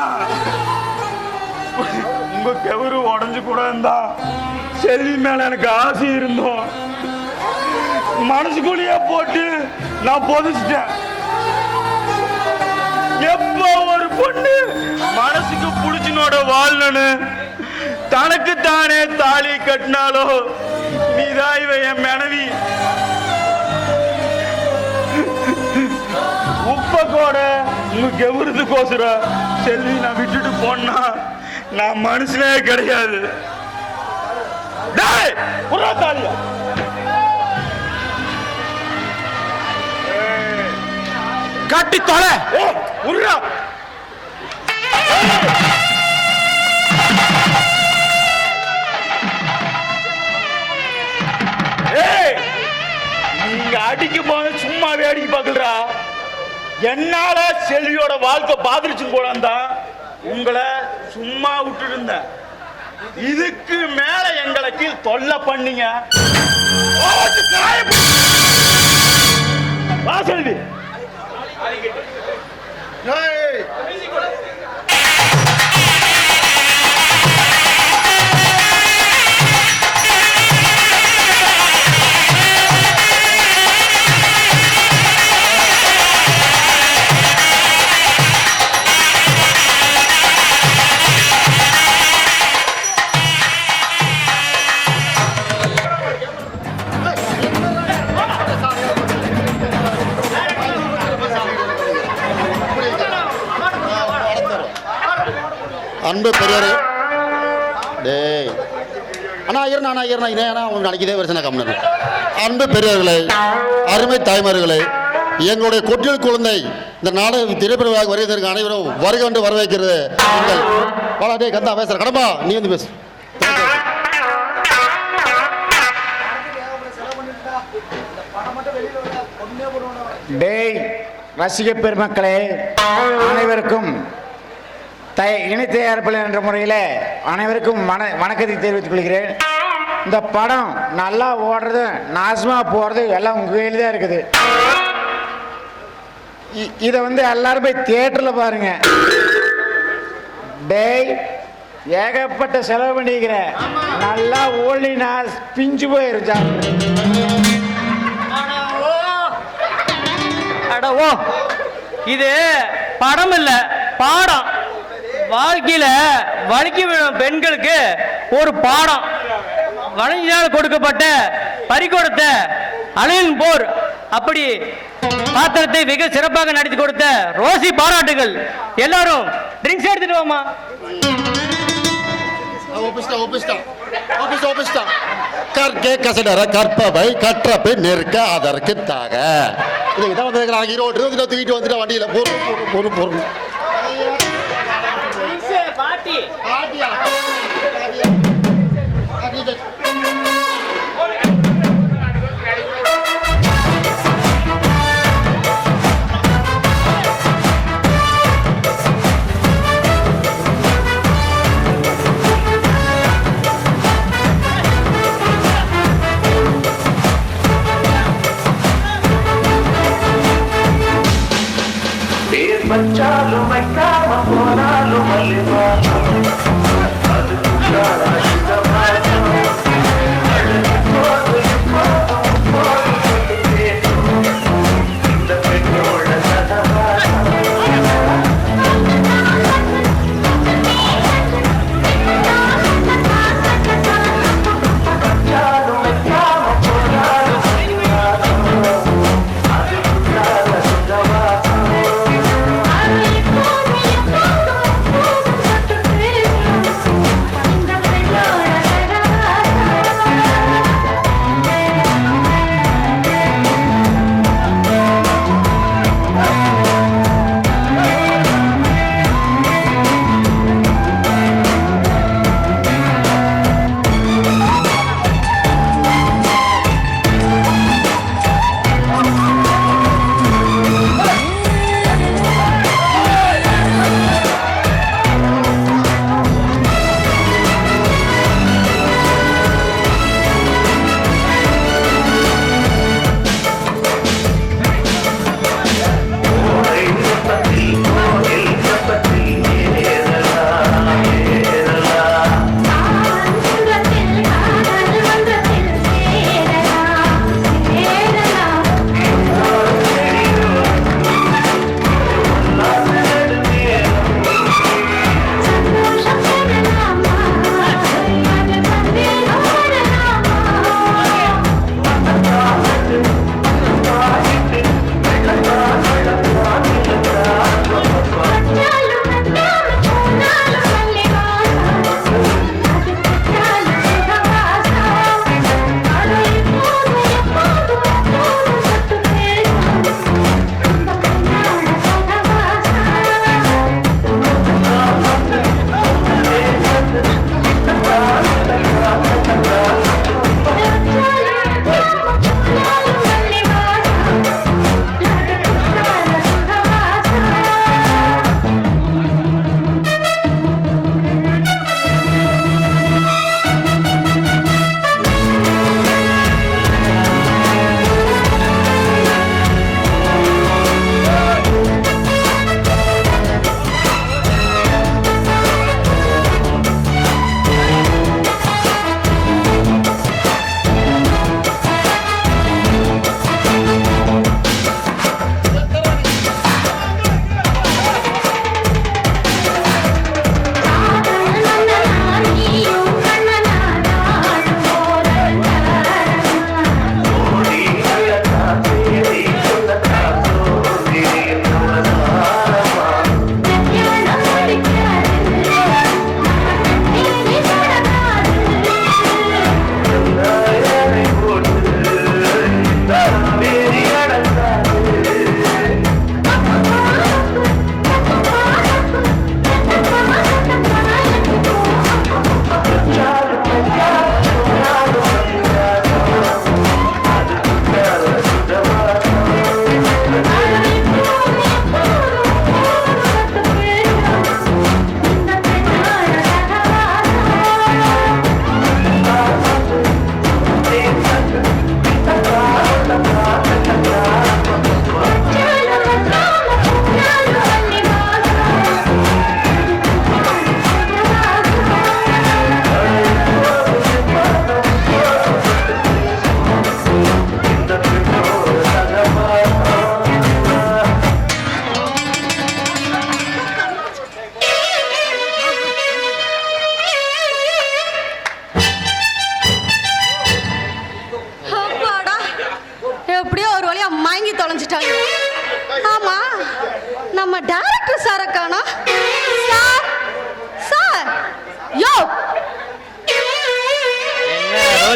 உங்க கெவரு உடஞ்சு கூட இருந்தா செல்வி மேல எனக்கு ஆசை இருந்தோம். மனசுக்குள்ளேயே போட்டு நான் பொதிச்சிட்டேன். எப்ப ஒரு பொண்ணு மனசுக்கு புடிச்சினோட வாழ்னு தனக்கு தானே தாலி கட்டினாலோ நீதான் இவ என் மனைவி. உப்பக்கோட உங்க கெவுறதுக்கோசர செல்வி நான் விட்டுட்டு போனா நான் மனுஷனே கிடையாது. தாலியா கட்டி தொலை. உருடா நீங்க அடிக்கும் போது சும்மா வேடிக்கை பார்க்கலடா. என்னால செல்வியோட வாழ்க்கை பாதிச்சு போனா உங்களை சும்மா விட்டு இருந்தேன். இதுக்கு மேல எங்களை கீழ் தொல்லை பண்ணீங்க. வா செல்வி. அன்பு பெரியாரு டேய் அண்ணா ஐயர்ண்ணா இதேண்ணா உங்களுக்கு அடிக்கதே வருஷம் கம்மி. அன்பு பெரியவர்களே, அருமை தாய்மார்களே, எங்களுடைய கொட்டியல் குழந்தை இந்த நாடக திரைப்படமாக வருவதற்கு அனைவரும் வருகண்டு வரவேற்கிறது. நீங்கள் டே கந்தா பேசுற கடம்பா நீ வந்து பேசு. டேய் ரசிக பெருமக்களே, அனைவருக்கும் இணை தயாரிப்பாளர் என்ற முறையில் அனைவருக்கும் வணக்கத்தை தெரிவித்துக் கொள்கிறேன். இந்த படம் நல்லா ஓடுறது நாசமாக போகிறது எல்லாம் உங்கள் கையில் தான் இருக்குது. இதை வந்து எல்லாரும் போய் தியேட்டரில் பாருங்க. டேய் ஏகப்பட்ட செலவு பண்ணிக்கிறேன், நல்லா ஓடினா பிஞ்சு போயிருச்சா. அடவோ இது படம் இல்ல பாடம். வாழ்க்கையில வலிக்கு விழும் பெண்களுக்கு ஒரு பாடம். வளைஞ்சினால் கொடுக்கப்பட்ட பறிகொடுத்த அலையின் போர் அப்படி பாத்திரத்தை மிக சிறப்பாக நடித்து கொடுத்த ரோசி பாராட்டுகள். எல்லாரும் ட்ரிங்க்ஸ் எடுத்துட்டு வாமா. கற்பவை கற்றப்பை நெருக்க அதற்குத்தாக ஈரோடு தூக்கிட்டு வந்துட்டு வண்டியில பொருள் பச்சாலும் வைக்காம போனாலும் மல்லிவா இந்த பெண்ணோட பச்சாலும் வைக்காம போனாலும்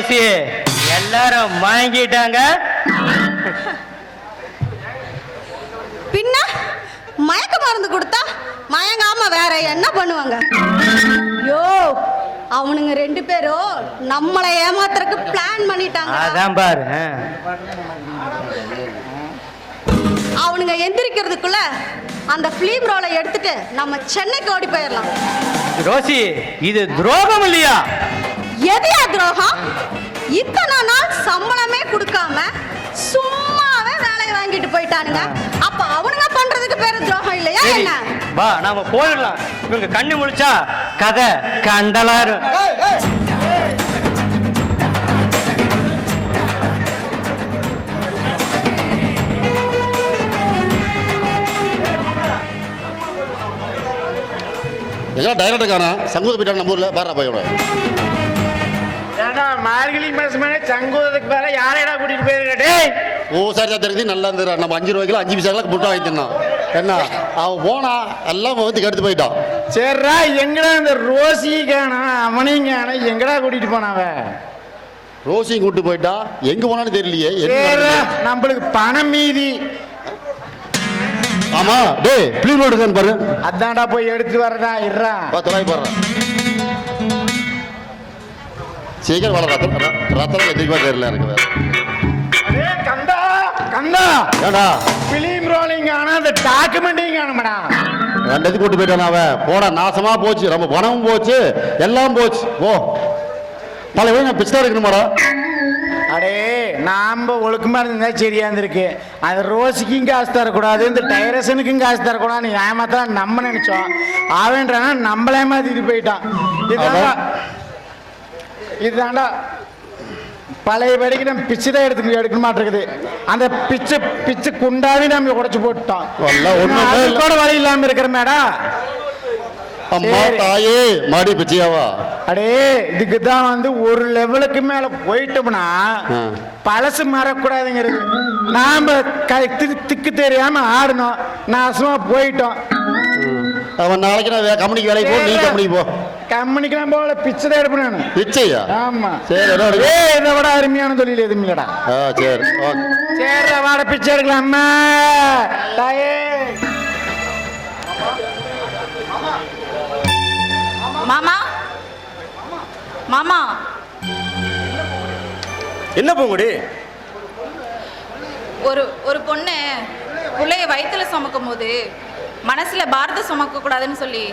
ரோசி எல்லாரும் வாங்கிட்டாங்க. பின்ன மயக்க மருந்து கொடுத்தா மயங்காம வேற என்ன பண்ணுவாங்க? யோ, அவனுங்க 2 பேரும் நம்மளை ஏமாத்துறதுக்கு பிளான் பண்ணிட்டாங்க. அதான் பாரு. அவனுங்க எந்திரிக்கிறதுக்குள்ள அந்த பிலிம் ரோலை எடுத்துட்டு நம்ம சென்னைக்கு ஓடி போயிடலாம். ரோசி இது துரோகம் இல்லையா? எதையா துரோகம்? இத்தனை நாள் சம்பளமே கொடுக்காம சும்மாவே வேலையை வாங்கிட்டு போயிட்டானுங்க. அப்ப அவனுங்க பண்றதுக்கு பேரு துரோகம் இல்லையா என்ன? வா நாம போயிடலாம். இவங்க கண்ணு முழிச்சா கதை கண்டலாரும். எல்லாம் டைரக்டருக்கான சங்கூத போயிட்டாங்க நம்ம ஊரில் பாரா போயோட. ஏடா மார்கழி மாசமே சங்கூதத்துக்கு பேர யாரையடா கூட்டிட்டு போயிருக்கே? ஓ சரி தெரிஞ்சு நல்லா இருந்துரு. நம்ம 5 ரூபாய்க்கு 5 பைசாக்கெல்லாம் முட்டை வாங்கி தின்னான். என்ன அவன் போனா எல்லாம் வந்து கெடுத்து போயிட்டான். சரிடா, எங்கடா இந்த ரோசி காணா அவனையும் காணா, எங்கடா கூட்டிட்டு போனாவ? ரோசியும் கூட்டு போயிட்டா, எங்க போனான்னு தெரியலையே. நம்மளுக்கு பணம் மீதி. ஆமா டேய் பிளீன் ரோடு பாரு. அதான்டா போய் எடுத்து வரடா. இருடா தொலை போடுறேன். சீக்கிரம் வளர ரத்தம் எதிர்ப்பா தெரியல எனக்கு. வேற கந்தா கந்தா ஏடா பிலிம் ரோலிங் ஆனா அந்த டாக்குமெண்ட்டையும் காணுமடா. 2 கூட்டு போயிட்டான் அவன். போனா நாசமா போச்சு. நம்ம பணமும் போச்சு, எல்லாம் போச்சு. ஓ பல நான் பிச்சா இருக்கணுமாடா. அடே நாம ஒழுக்கமா இருந்தா சரியா இருந்திருக்கு. அது ரோசிக்கும் காசு தரக்கூடாது, இந்த டைரக்ஷனுக்கும் காசு தரக்கூடாது ஏமாத்தான் நம்ம நினைச்சோம். அவன்றானா நம்மளே மாத்திட்டு போயிட்டான். இதுதான்டா பழைய படிக்கு நம்ம பிச்சு தான் எடுக்க மாட்டேங்குது. அந்த பிச்சு குண்டாவே நம்ம உடைச்சு போட்டுட்டோம். கூட வழி இல்லாம இருக்கிற மேடா. அம்மா தாயே மாடி பிச்சையாவா? அடே இதுக்கு தான் வந்து ஒரு லெவலுக்கு மேல போயிட்டோம்னா பழசு மறக்கூடாதுங்கிறது. நாம திக்கு தெரியாம ஆடணும், நாசமா போயிட்டோம். அவன் நாளைக்கு நான் கம்பெனிக்கு வேலைக்கு போ, நீ கம்பெனிக்கு போ. கம்பெனிக்கு நான் போகல, பிச்சை தான் எடுப்பேன் நான். பிச்சையா? ஆமா. சரி இதை விட அருமையான தொழில் எதுவும் இல்லடா. சரி சரி வாட பிச்சை எடுக்கலாம். அம்மா தாயே. மாமா மாமா என்ன பூங்குடி? ஒரு பொண்ணு பிள்ளைய வயிற்றுல சுமக்கும் போது மனசுல பாரத சுமக்க கூடாதுன்னு சொல்லி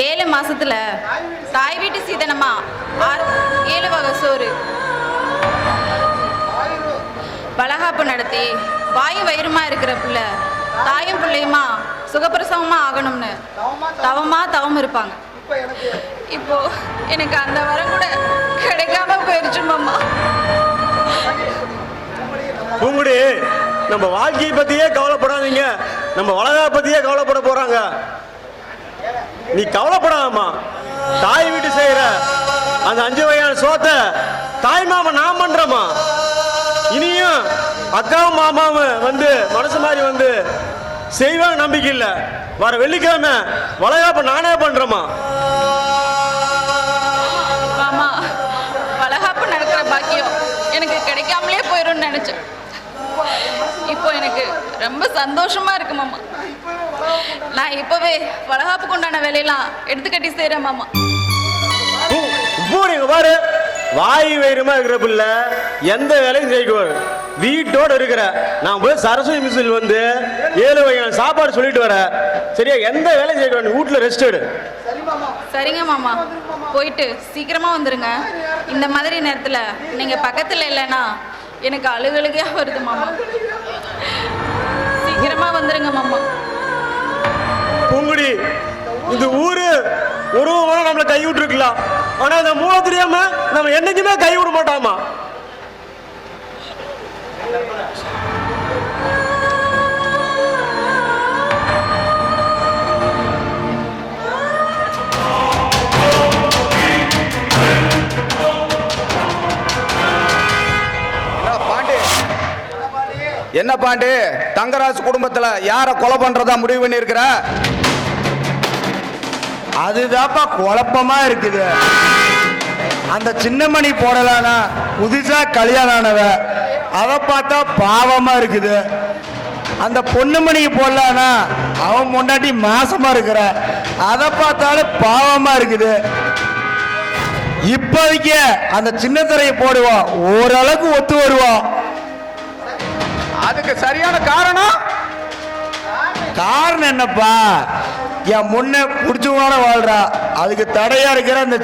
7 மாசத்துல தாய் வீட்டு சீதனமா 7 வகை சோறு வளகாப்பு நடத்தி வாயும் வயிறுமா இருக்கிற பிள்ளை தாயும் பிள்ளையுமா சுகப்பிரசவமா ஆகணும்னு தவம் இருப்பாங்க. இப்போ எனக்கு அந்த வரம் கூட கிடைக்காம போயிருச்சு மாமா. பூங்குடி, நம்ம வாழ்க்கையை பத்தியே கவலைப்படாதீங்க, நம்ம வளகா பத்தியே கவலைப்பட போறாங்க. நீ கவலைப்படாதம்மா. தாய் வீட்டு செய்யற அந்த 5 வகையான சோத்தை தாய் மாமா நான் பண்றேம்மா. இனியும் அக்காவும் மாமாவும் வந்து மனசு மாதிரி வந்து செய்வாங்க நம்பிக்கை இல்லை. வர வெள்ளிக்கிழமை வளகாப்ப நானே பண்றேம்மா. மாமா வளகாப்பு நடக்கிற பாக்கியம் எனக்கு கிடைக்காமலே போயிடும்னு நினைச்சேன். இப்போ எனக்கு ரொம்ப சந்தோஷமா இருக்கு மாமா. நான் இப்பவே வளகாப்புக்கு உண்டான வேலையெல்லாம் எடுத்துக்கட்டி செய்றேன் மாமா. நீங்க பாரு, வாய் வயிறுமா இருக்கிற பிள்ளை எந்த வேலையும் செய்வாரு. வீட்டோட இருக்கிற நான் போய் சரஸ்வதி மிஷில் வந்து 7 வகையான சாப்பாடு சொல்லிட்டு வர. சரியா? எந்த வேலையும் செய்ய வீட்டுல ரெஸ்ட் எடு. சரிங்க மாமா, போயிட்டு சீக்கிரமா வந்துருங்க. இந்த மாதிரி நேரத்துல நீங்க பக்கத்துல இல்லைன்னா எனக்கு அழுகழுகையா வருது மாமா. சீக்கிரமா வந்துருங்க மாமா. பூங்குடி, இந்த ஊரு உருவமான நம்மளை கை விட்டுருக்கலாம். ஆனா இந்த மூல தெரியாம நம்ம என்னைக்குமே கை விட மாட்டாமா. என்ன பாண்டு, தங்கராஜ் குடும்பத்துல யார கொலை பண்றதா முடிவு பண்ணி இருக்கிற? அதுதான்ப்பா குழப்பமா இருக்குது. அந்த சின்னமணி போடலானா புதுசா கல்யாணம் ஆனவ அதை பார்த்தா பாவமா இருக்குது. அந்த பொண்ணுமணிக்கு போடலானா அவன் முன்னாடி மாசமா இருக்கிற அதை பார்த்தாலும் பாவமா இருக்குது. இப்போதைக்கு அந்த சின்ன திரையை போடுவான், ஓரளவுக்கு ஒத்து வருவான். அதுக்கு சரியான காரணம் காரணம் என்னப்பா, என் முன்ன புடிச்சவங்களோட வாழ்றா, அதுக்கு தடையா இருக்கிற அந்த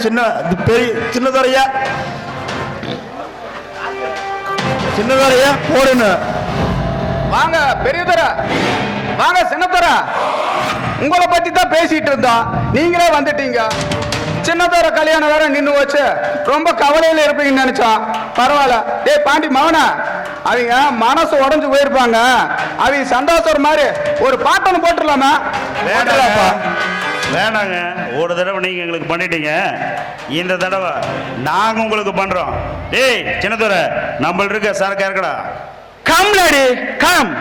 சின்னதுறையா போடணும். வாங்க பெரியதர, வாங்க சின்னதர, உங்களை பத்தி தான் பேசிட்டு இருந்தோம், நீங்களே வந்துட்டீங்க. சின்னதர கல்யாணம் வேற நின்று வச்சு ரொம்ப கவலையில இருப்பீங்கன்னு நினைச்சோம். பரவாயில்ல. டேய் பாண்டி மவனா, அவங்க மனசு உடஞ்சு போயிருப்பாங்க, அவங்க சந்தோஷம் மாதிரி ஒரு பாட்டொன்னு போட்டுடலாமா? வேணாங்க, ஒரு தடவை நீங்க எங்களுக்கு பண்ணிட்டீங்க, இந்த தடவை நாங்க உங்களுக்கு பண்றோம். டேய் சின்னதுரை, நம்மள இருக்க சரக்கு இருக்கடா. Come lady come.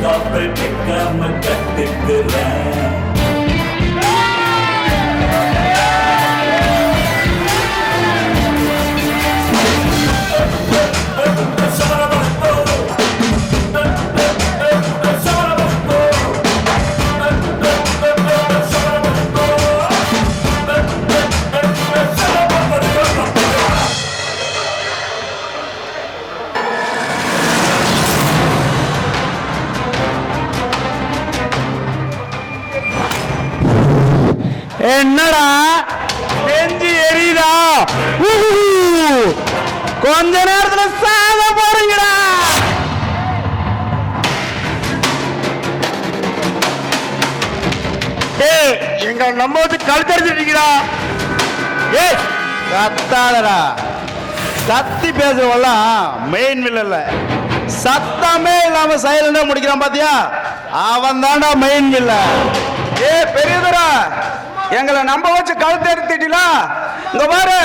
ஸ்டாப்பில் நிற்காம கத்துக்கிறேன். என்னடா நெஞ்சு எரியுதா? கொஞ்ச நேரத்துல சாக போறீங்கடா. எங்க நம்ம வந்து கழுத்தடிச்சிட்டீங்கடா. ஏய் கத்தாதடா. கத்தி பேசுறவெல்லாம் மெயின் வில்ல சத்தமே இல்லாம சைலண்டா முடிக்கிறான் பாத்தியா, அவன் தான்டா மெயின் வில்ல. ஏ பெரியதரா, எங்களை நம்ப வச்சு கழுத்து எடுத்துட்டீங்களா? இங்க பாரு,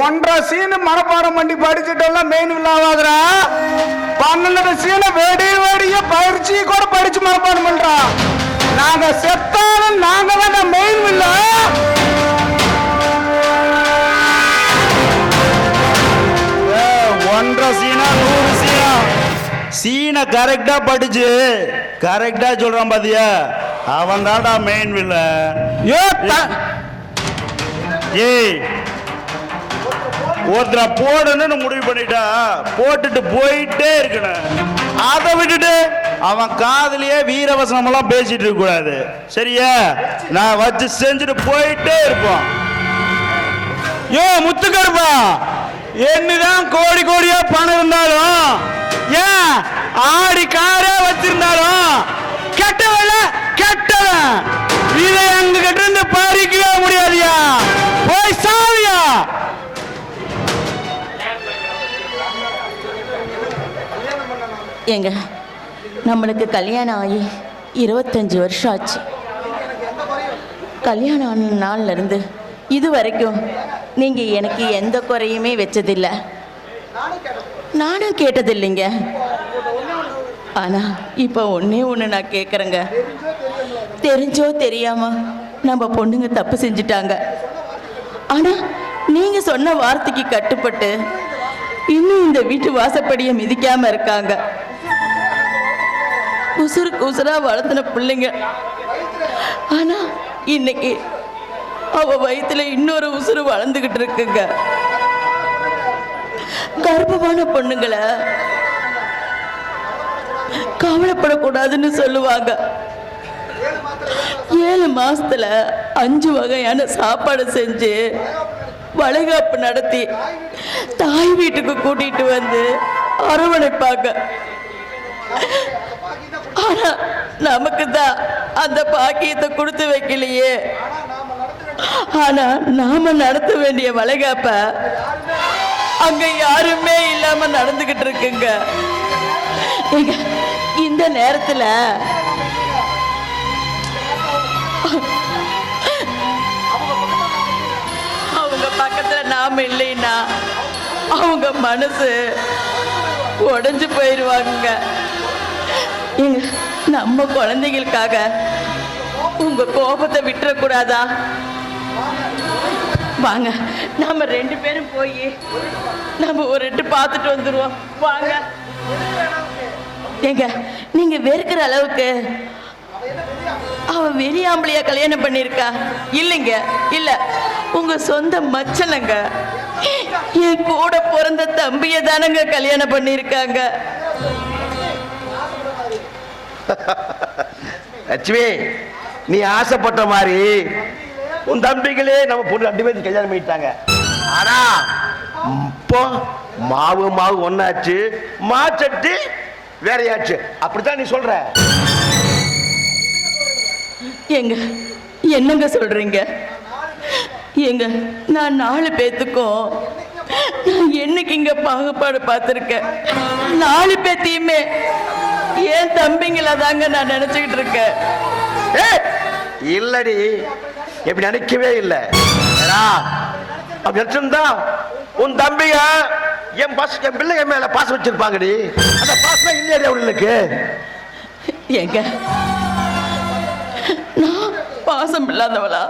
1.5 சீனு மனப்பாடம் பண்ணி படிச்சுட்டெல்லாம் மெயின் வில்லாவாதுரா. 12 சீனை வெடிய பயிற்சி கூட படிச்சு மனப்பாடம் பண்றான். நாங்க செத்தாலும் நாங்க தான் மெயின் வில்ல. 1.5 சீனா 100 சீனா சீனை கரெக்டா படிச்சு கரெக்டா சொல்றான் பாத்தியா, அவன் தான்டா மெயின் வில்ல. ஏய் ஒருத்தர போடணும்னு முடிவு பண்ணிட்டா போட்டுட்டு போயிட்டே இருக்கணும். அதை விட்டுட்டு அவன் காதலியே வீரவசனம் எல்லாம் பேசிட்டு இருக்க கூடாது, சரியா? நான் வச்சு செஞ்சுட்டு போயிட்டே இருப்போம். ஏ முத்துக்கருப்பா, என்னதான் கோடி கோடியா பணம் இருந்தாலும், ஏன் ஆடி காரே வச்சிருந்தாலும் கெட்டவன் கெட்டவன், இதை அங்க கிட்ட இருந்து பறிக்கவே முடியாதியா. போய் சாவியா. ஏங்க, நம்மளுக்கு கல்யாணம் ஆகி 25 வருஷம் ஆச்சு. கல்யாணம் ஆன நாள்ல இருந்து இது வரைக்கும் நீங்க எனக்கு எந்த குறையுமே வச்சதில்லை, நானும் கேட்டதில்லைங்க. ஆனா இப்ப ஒண்ணே ஒண்ணு நான் கேட்குறேங்க. தெரிஞ்சோ தெரியாம நம்ம பொண்ணுங்க தப்பு செஞ்சுட்டாங்க. ஆனா நீங்க சொன்ன வார்த்தைக்கு கட்டுப்பட்டு இன்னும் இந்த வீட்டு வாசப்படியை மிதிக்காம இருக்காங்க. உசுருக்கு உசுரா வளர்த்தின பிள்ளைங்க. ஆனா இன்னைக்கு அவ வயித்துல இன்னொரு உசுறு வளர்ந்துகிட்டு இருக்குங்க. கர்ப்பமான பொண்ணுங்களை கவலைப்படக்கூடாதுன்னு சொல்லுவாங்க. 7 மாசத்துல 5 வகையான சாப்பாடு செஞ்சு வளைகாப்பு நடத்தி தாய் வீட்டுக்கு கூட்டிட்டு வந்து அரவணைப்பாங்க. ஆனா நமக்கு தான் அந்த பாக்கியத்தை கொடுத்து வைக்கலையே. ஆனா நாம நடத்த வேண்டிய வளைகாப்ப அங்க யாருமே இல்லாம நடந்துகிட்டு இருக்குங்க. இந்த நேரத்துல அவங்க பக்கத்துல நாம இல்லைன்னா அவங்க மனசு உடைஞ்சு போயிடுவாங்க. நம்ம குழந்தைகளுக்காக உங்க கோபத்தை விட்டுறக்கூடாதா? வாங்க, நாம 2 பேரும் போய் நம்ம ஒரு 2 பார்த்துட்டு வந்துருவோம். வாங்க. ஏங்க, நீங்க வெறுக்கிற அளவுக்கு அவ வெளியாம்பளையா கல்யாணம் பண்ணிருக்கா? இல்லைங்க, இல்ல, உங்க சொந்த மச்சனங்க, என் கூட பிறந்த தம்பிய தானங்க கல்யாணம் பண்ணிருக்காங்க. லட்சுமி, நீ ஆசைப்பட்ட மாதிரி உன் தம்பிகளே நம்ம பொண்ணு 2 பேருக்கு கல்யாணம் பண்ணிட்டாங்க. ஆனா இப்போ மாவு மாவு ஒன்னாச்சு, மாச்சட்டி வேறையாச்சு. அப்படித்தான் நீ சொல்ற. ஏங்க, என்னங்க சொல்றீங்க? ஏங்க, நான் 4 பேத்துக்கும் நான் என்னைக்கு இங்க பாகுபாடு பார்த்திருக்கேன். 4 பேத்தையுமே ஏன் தம்பிங்களா தாங்க நான் நினைச்சுக்கிட்டு இருக்கேன். இல்லடி, எப்படி நினைக்கவே இல்லை. உன் தம்பிங்க என் பிள்ளைங்க மேல பாசம் வச்சிருப்பாங்கடி. அந்த பாசம் இல்லையா அவங்களுக்கு? ஏங்க நான் பாசம் இல்லாதவளா?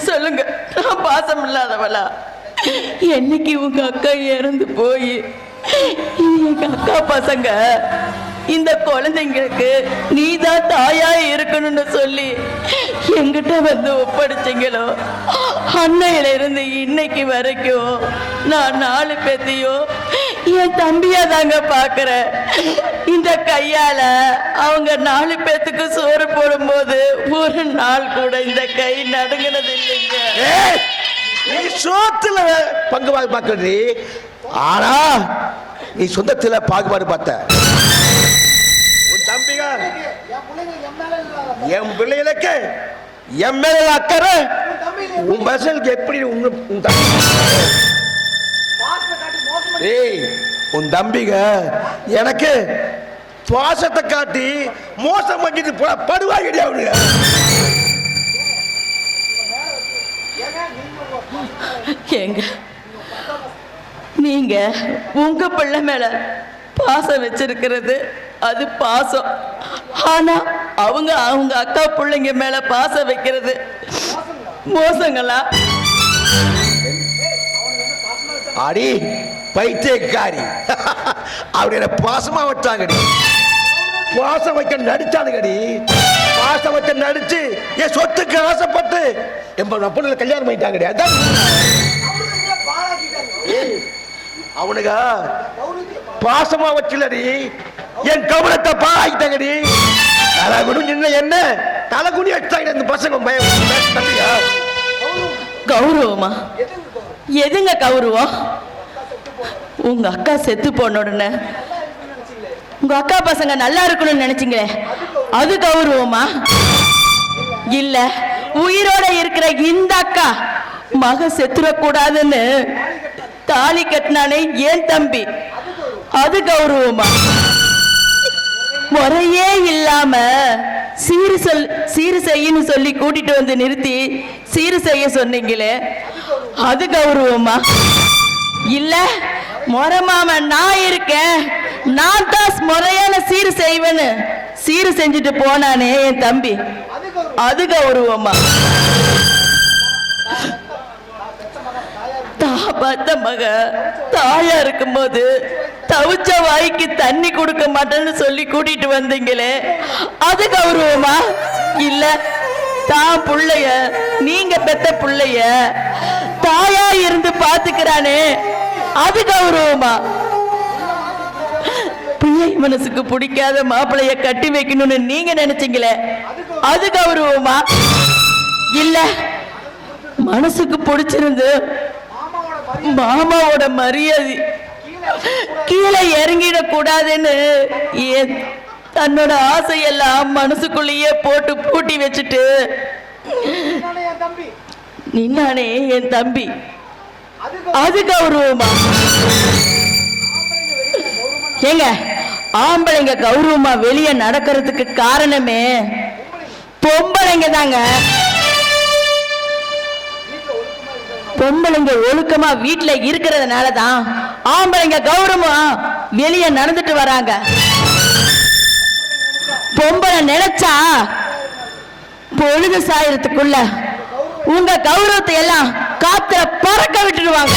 சொல்லுங்க, நான் பாசம் இல்லாதவளா? என்னைக்கு உங்க அக்கா இறந்து போய் எங்க அக்கா பசங்க இந்த குழந்தைங்களுக்கு நீதான் தாயா இருக்கணும்னு சொல்லி எங்கிட்ட வந்து ஒப்படைச்சிங்களோ, அன்னையில இருந்து இன்னைக்கு வரைக்கும் நான் 4 பேத்தையும் என் தம்பியா தாங்க பாக்குறேன். இந்த கையால அவங்க 4 பேத்துக்கு சோறு போடும்போது ஒரு நாள் கூட இந்த கை நடுங்கினது இல்லைங்க. நீ சோத்துல பங்குபாடு பார்க்கறது, ஆனா நீ சொந்தத்துல பாகுபாடு பார்த்த. உன் தம்பிங்க என் பிள்ளைகளுக்கு என் மேல அக்கறை, உன் பசங்களுக்கு எப்படி உன் தம்பிங்க எனக்கு சுவாசத்தை காட்டி மோசம் பண்ணிட்டு படுவாய் கிடையாது. ஏங்க நீங்க உங்க பிள்ளை மேல பாசம் வச்சிருக்கிறது அது பாசம். ஆனா அவங்க அவங்க அக்கா பிள்ளைங்க மேல பாசம் வைக்கிறது மோசங்களா? அடி பைத்தியக்காரி, அப்படி என்ன பாசமா வச்சாங்கடி. பாசம் வைக்க நடிச்சானுங்கடி. பாசம் வைக்க நடிச்சு என் சொத்துக்கு ஆசைப்பட்டு என் பொண்ணுல கல்யாணம் பண்ணிட்டாங்கடி. அதான் அவனுங்க பாசமா வச்சுலடி என் கவனத்தை பாழாக்கிட்டாங்கடி. தலை குடிஞ்சு என்ன தலை குடி வச்சாங்க இந்த பசங்க. கௌரவமா? எதுங்க கௌரவம்? உங்க அக்கா செத்து போன உடனே உங்க அக்கா பசங்க நல்லா இருக்கணும்னு நினைச்சீங்களே, அது கௌரவமா? இல்ல உயிரோட இருக்கிற இந்த அக்கா மக செத்துறக்கூடாதுன்னு தாலி கட்டினானே ஏன் தம்பி, அது கௌரவமா? முறையே இல்லாம சீரு செய்யன்னு சொல்லி கூட்டிட்டு வந்து நிறுத்தி சீரு செய்ய சொன்னீங்களே, அது கௌரவமா? இல்ல முறமாம நான் இருக்கேன், நான் தான் முறையான சீரு செய்வேன்னு சீரு செஞ்சுட்டு போனானே என் தம்பி, அது கௌரவமா? பார்த்த மக தாயா இருக்கும்போது தவிச்ச வாய்க்கு தண்ணி கொடுக்க மாட்டேன்னு சொல்லி கூட்டிட்டு வந்தீங்களே, அது கௌரவமா? இல்ல தான் புள்ளைய, நீங்க பெத்த புள்ளைய தாயா இருந்து பாத்துக்கிறானே, அது கௌரவமா? பிள்ளை மனசுக்கு பிடிக்காத மாப்பிளைய கட்டி வைக்கணும்னு நீங்க நினைச்சீங்களே, அது கௌரவமா? இல்ல மனசுக்கு பிடிச்சிருந்து மாமாவோட மரியாதை கீழே இறங்கிட கூடாதுன்னு தன்னோட ஆசையெல்லாம் மனசுக்குள்ளேயே போட்டு பூட்டி வச்சுட்டு நின்னானே என் தம்பி, அது கௌரவமா? ஏங்க ஆம்பளைங்க கௌரவமா வெளியே நடக்கிறதுக்கு காரணமே பொம்பளைங்க தாங்க. பொம்பளைங்க ஒழுக்கமா வீட்டுல இருக்கிறதுனாலதான் ஆம்பளைங்க கௌரவமா வெளியே நடந்துட்டு வராங்க. பொம்பளை நினைச்சா பொழுது சாயறதுக்குள்ள உங்க கௌரவத்தை எல்லாம் காத்துல பறக்க விட்டுடுவாங்க.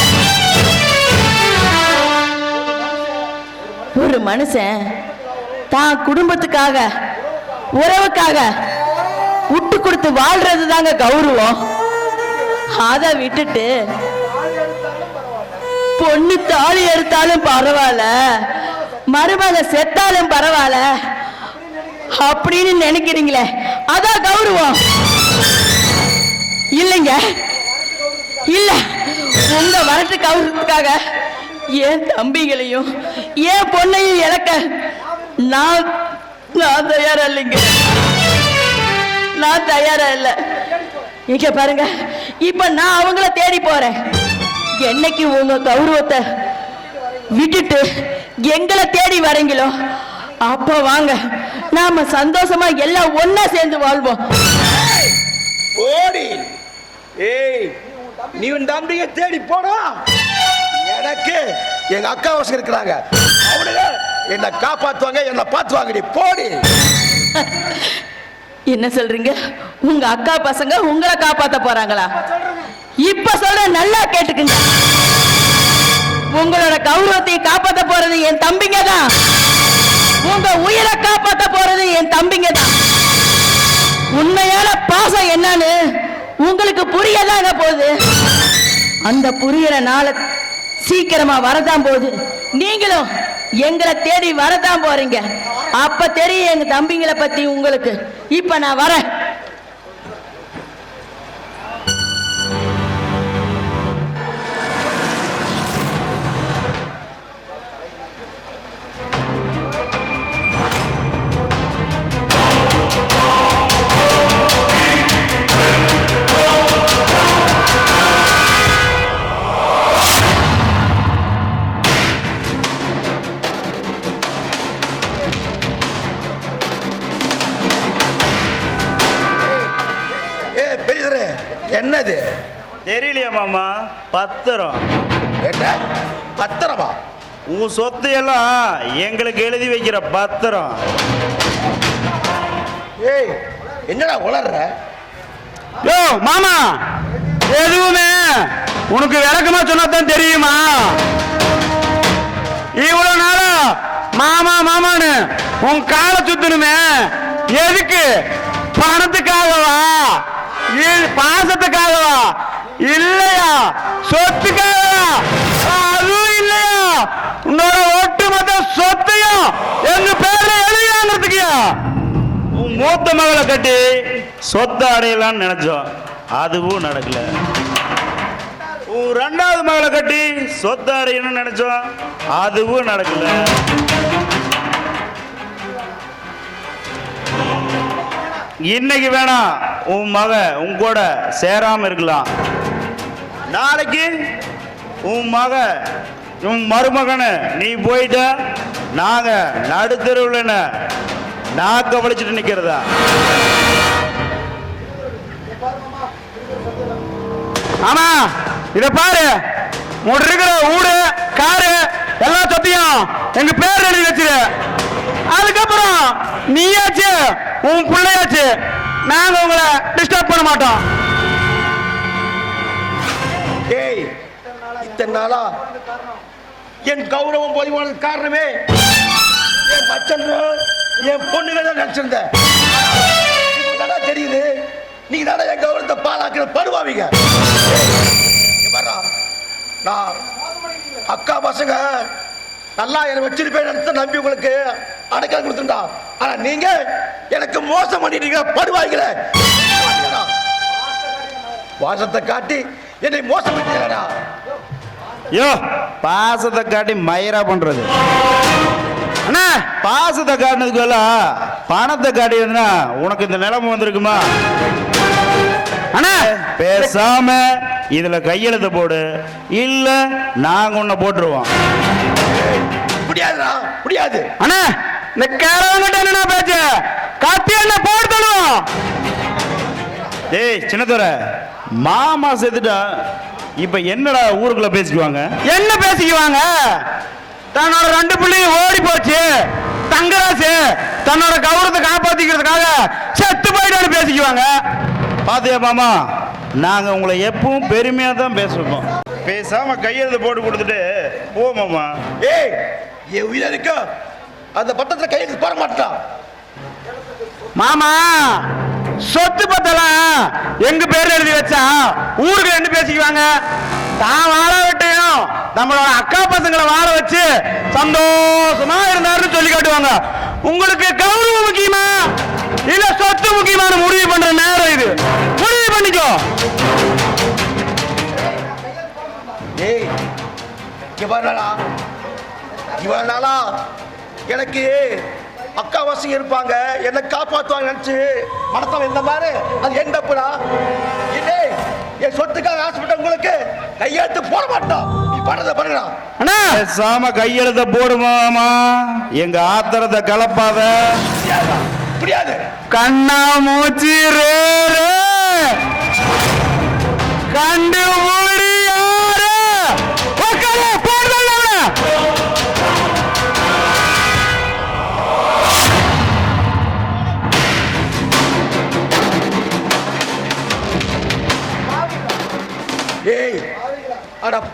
ஒரு மனுஷன் தான் குடும்பத்துக்காக உறவுக்காக விட்டு கொடுத்து வாழ்றது தாங்க கௌரவம். அதை விட்டுட்டு பொண்ணு தாலி எடுத்தாலும் பரவாயில்ல, மருமக செத்தாலும் பரவாயில்ல அப்படின்னு நினைக்கிறீங்களே, அதான் கௌரவம் இல்லைங்க. இல்ல உங்க வரட்டு கௌரவத்துக்காக என் தம்பிகளையும் என் பொண்ணையும் இழக்க நான் தயாரா இல்லைங்க. நான் தயாரா இல்லை. இங்க பாருங்க, இப்ப நான் அவங்கள தேடி போறேன். என்னைக்கு உங்க கௌரவத்தை விட்டுட்டு எங்களை தேடி வரீங்களோ அப்ப வாங்க, நாம சந்தோஷமா எல்லாம் ஒன்னா சேர்ந்து வாழ்வோம். ஓடி நீ உன் தம்பியை தேடி போனா, எனக்கு எங்க அக்கா வசம் இருக்கிறாங்க, அவனுங்க என்ன காப்பாத்துவாங்க, என்ன பாத்துவாங்க. போடி. என்ன சொல்றீங்க? உங்க அக்கா பசங்க உங்களை காப்பாத்த போறாங்களா? இப்ப சொல்ற, நல்லா கேட்டுக்குங்க. உங்களோட கௌரவத்தை காப்பாத்த போறது என் தம்பிங்க தான். உங்க உயிரை காப்பாத்த போறது என் தம்பிங்க தான். உண்மையான பாசம் என்னன்னு உங்களுக்கு புரியதாங்க போகுது. அந்த புரியற நாள சீக்கிரமா வரதான் போகுது. நீங்களும் எங்களை தேடி வரதான் போறீங்க. அப்ப தெரியும் எங்க தம்பிங்களை பத்தி உங்களுக்கு. இப்ப நான் வரேன். என்னது தெரியலையா மாமா? பத்திரம். என்ன பத்திரமா? உன் சொத்து எல்லாம் எங்களுக்கு எழுதி வைக்கிற பத்திரம். ஏய், என்னடா உளர்ற? யோ மாமா, எதுவுமே உனக்கு விளக்கமா சொன்னதான் தெரியுமா? இவ்வளவு நாளா மாமா மாமான்னு உன் காலை சுத்தணுமே, எதுக்கு? பணத்துக்காகவா? பாசத்துக்காகவா? இல்லையா? சொத்துக்காகவா? அதுவும் இல்லையா? உன்னோட ஒட்டுமொத்த சொத்தையும் எங்க பேர்ல எழுதியாங்கிறதுக்கியா? உன் மூத்த மகளை கட்டி சொத்தை அடையலான்னு நினைச்சோம், அதுவும் நடக்கல. உன் ரெண்டாவது மகளை கட்டி சொத்தை அடையணும்னு நினைச்சோம், அதுவும் நடக்கல. இன்னைக்கு வேணாம் உன் மக உன் கூட சேராம இருக்கலாம். நாளைக்கு உன் மக உன் மருமகனை நீ போயிட்ட, நாங்க நடுத்தருவில் நாக்க வலிச்சுட்டு நிக்கிறதா? ஆமா, இத பாரு, இருக்கிற ஊடு காரு எல்லா சொத்தையும் எங்க பேர் எழுதி வச்சிரு. அதுக்கப்புறம் நீயாச்சு உன் பிள்ளையாச்சு, நாங்க உங்களை டிஸ்டர்ப் பண்ண மாட்டோம். ஏய், இத்தனை நாளா என் கௌரவம் போய் போனதுக்கு காரணமே என் மச்சன் என் பொண்ணுங்க தான் நினைச்சிருந்தேன். தெரியுது, நீங்க தானே என் கௌரவத்தை பாலாக்கிற படுவாவீங்க. நான் அக்கா பசங்க நல்லா என்னை வச்சிருப்பேன் நம்பி உங்களுக்கு அடைக்கலம் கொடுத்துட்டா. ஆனா நீங்க எனக்கு மோசம் பண்ணிட்டீங்க, படுவாய்களே. வாசத்தை காட்டி என்னை மோசம் பண்ணிட்டீங்களா? யோ, பாசத்தை காட்டி மயிரா பண்றது. அண்ணா, பாசத்தை காட்டினதுக்கு பணத்தை காட்டி இருந்தா உனக்கு இந்த நிலைமை வந்திருக்குமா? அண்ணா, பேசாம இதுல கையெழுத்து போடு, இல்ல நாங்க உன்னை போட்டுருவோம். முடியாதுடா, முடியாது. அண்ணா, இந்த கேரவங்கிட்ட என்ன பேச்சு? கத்தி என்ன போடுதணும்? டேய் சின்னதுரை, மாமா செத்துட்டா இப்ப என்னடா ஊருக்குள்ள பேசிக்குவாங்க? என்ன பேசிக்குவாங்க? தன்னோட 2 பிள்ளையும் ஓடி போச்சு, தங்கராசு தன்னோட கௌரவத்தை காப்பாத்திக்கிறதுக்காக செத்து போயிட்டு பேசிக்குவாங்க. பாத்தியா மாமா, நாங்க உங்களை எப்பவும் பெருமையா தான் பேசுவோம். பேசாம கையெழுத்து போட்டு கொடுத்துட்டு போ மாமா. ஏய், என் உயிர் இருக்க அந்த பட்டத்துல கையெழுத்து போட மாட்டான். மாமா, சொத்து பத்தலாம் எங்க பேர்ல எழுதி வச்சா ஊருக்கு என்ன பேசிக்குவாங்க? தான் வாழ விட்டையும் நம்மளோட அக்கா பசங்களை வாழ வச்சு சந்தோஷமா இருந்தாருன்னு சொல்லி காட்டுவாங்க. உங்களுக்கு கௌரவம் முக்கியமா இல்ல சொத்து முக்கியமான முடிவு பண்ற நேரம் இது. முடிவு பண்ணிக்கோ. ஏய், இவ்வளவு நாளா எனக்கு அக்கா வசங்க இருப்பாங்க, என்ன காப்பாத்துவாங்க நினைச்சு மனத்தம் இந்த மாதிரி அது என் தப்புடா. இல்லை, என் சொத்துக்காக ஆசைப்பட்ட உங்களுக்கு கையெழுத்து போட மாட்டோம். நீ பண்ணத பண்ணுடா. அண்ணா, பேசாம கையெழுத்த போடுமாமா, எங்க ஆத்திரத்தை கலப்பாத. முடியாது. கண்ணா மூச்சி ரே கண்டு மூடி யாரு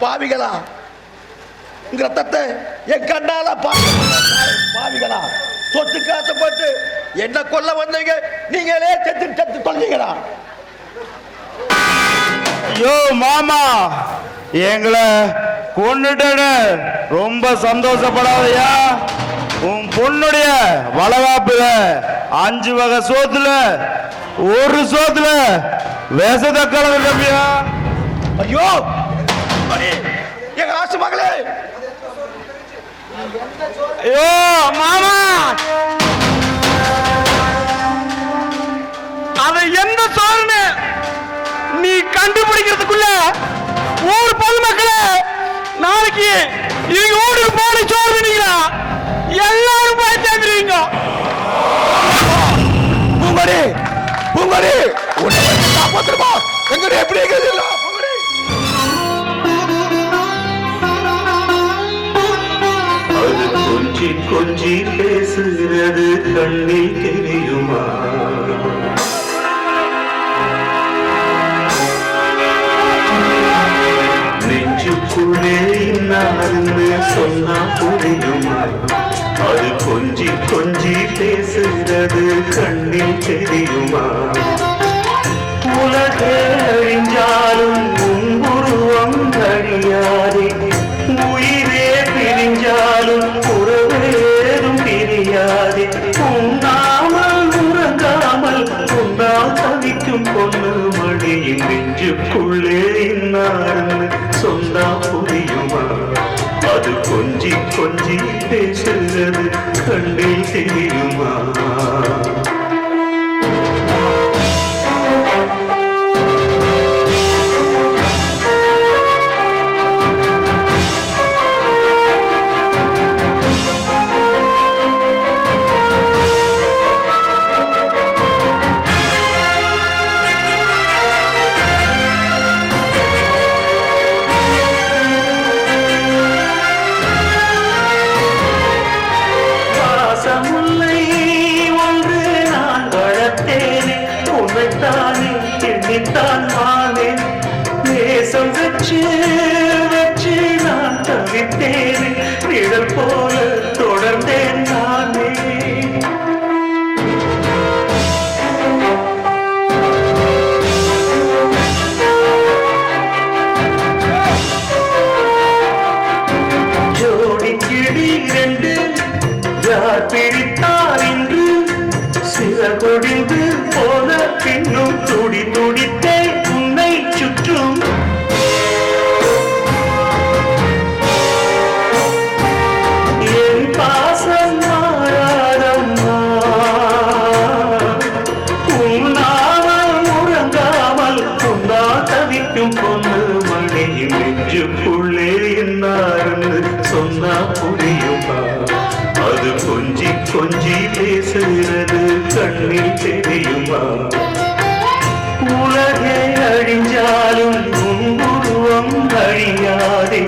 பாவிகளா உங்க ரத்தத்தை என் கண்ணால பாவிகளா சொத்துக்கு ஆசைப்பட்டு என்ன கொல்ல வந்தீங்க, நீங்களே செத்து செத்து தொலைஞ்சீங்களா? ஐயோ மாமா, எங்களை கொண்டுட்டேன்னு ரொம்ப சந்தோஷப்படாதயா. உன் பொண்ணுடைய வளகாப்புல 5 வகை சோத்துல ஒரு சோத்துல விஷத்தை கலந்துட்டியா? ஐயோ எங்க ஆசை மகளே! ஐயோ மாமா, அதை எந்த சோதனை நீ கண்டுபிடிக்கிறதுக்குள்ள ஊர் பொதுமக்களே நாளைக்கு நீங்க ஊருக்கு போன சோதனைங்களா எல்லாரும் போய் சேர்ந்துருவீங்க. பூங்கொடி பூங்கொடி காப்பாத்துருமா எங்கடி எப்படி இருக்கிறது? அது கொஞ்சி கொஞ்சி பேசுகிறது கண்ணில் தெரியுமா? நெஞ்சுக்குள்ளே இன்னார்னு சொன்னா புரியுமா? அது கொஞ்சி கொஞ்சி பேசுகிறது கண்ணில் தெரியுமா? உலகே அழிஞ்சாலும் உன் உருவம் அழியாதே, உயிரே பிரிஞ்சாலும் உறவேதும் பிரியாதே. உண்ணாமல் உறங்காமல் உன்னால் தவிக்கும் பொண்ணு மடியின் நெஞ்சுக்குள்ளே இன்னார்னு சொன்னா புரியுமா? அது கொஞ்சி கொஞ்சி பேசுகிறது கண்ணில் தெரியுமா? எண்ணித்தான் மானே நேசம் வச்சு வச்சு நான் தவித்தேனே, நிழல் போல தொடர்ந்தேன் நானே. ஜோடி கிளி 2 யார் பிடித்தார் இன்று சிறகொடிந்து போன பின்னும் துடி துடித்தே உன்னை சுற்றும். என் பாசம் மாறாதம்மா, உன்னாமல் உறங்காமல் உன்னா தவிக்கும் பொண்ணு மணியின் நெஞ்சுக்குள்ளே என்னாருன்னு சொன்னா புரியுமா? அது கொஞ்சி கொஞ்சி பேசுகிறது கண்ணில் தெரியுமா? உலகே அழிஞ்சாலும் உன் உருவம் அழியாதே,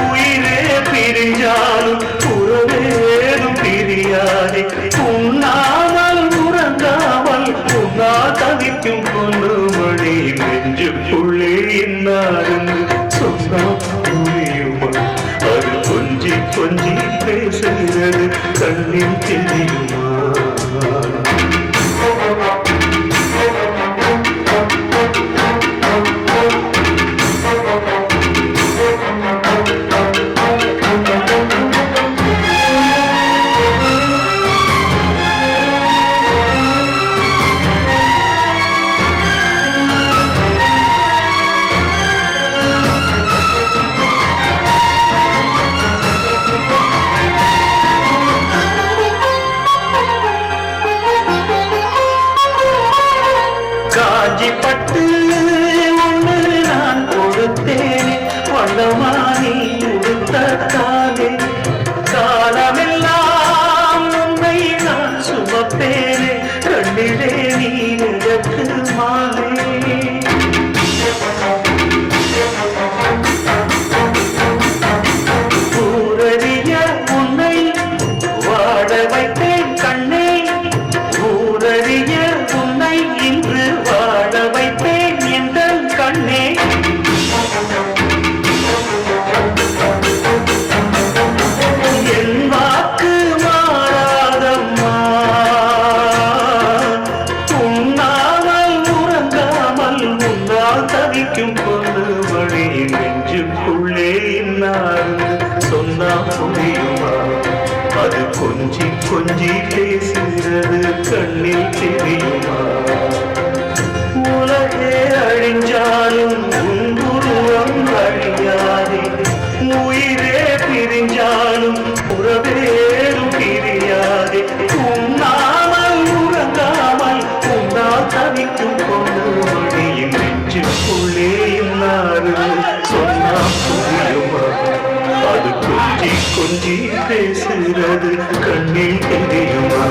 உயிரே பிரிஞ்சாலும் உறவேதும் பிரியாதே. உண்ணாமல் உறங்காமல் உண்ணா தவிக்கும் பொண்ணு மணி நெஞ்சுக்குள்ளே என்னாருன்னு சொன்னா புரியுமா? அது கொஞ்சி கொஞ்சி பேசுகிறது கண்ணில் தெரியுமா? கொஞ்சி கொஞ்சி பேசுகிறது கண்ணில் தெரியுமா உலகே அழிஞ்சாலும் உருவம் அழியாதே உயிரே பிரிஞ்சாலும் உறவேறும் பிரியாதே உண்ணாமல் உறங்காமல் உன்னால் தவிக்கும் பொண்ணுடையின் நெஞ்சுக்குள்ளே இன்னாரு சொன்னா புரியுமா அது கொஞ்சி கொஞ்சி பேசுகிறது கண்ணில் தெரியுமா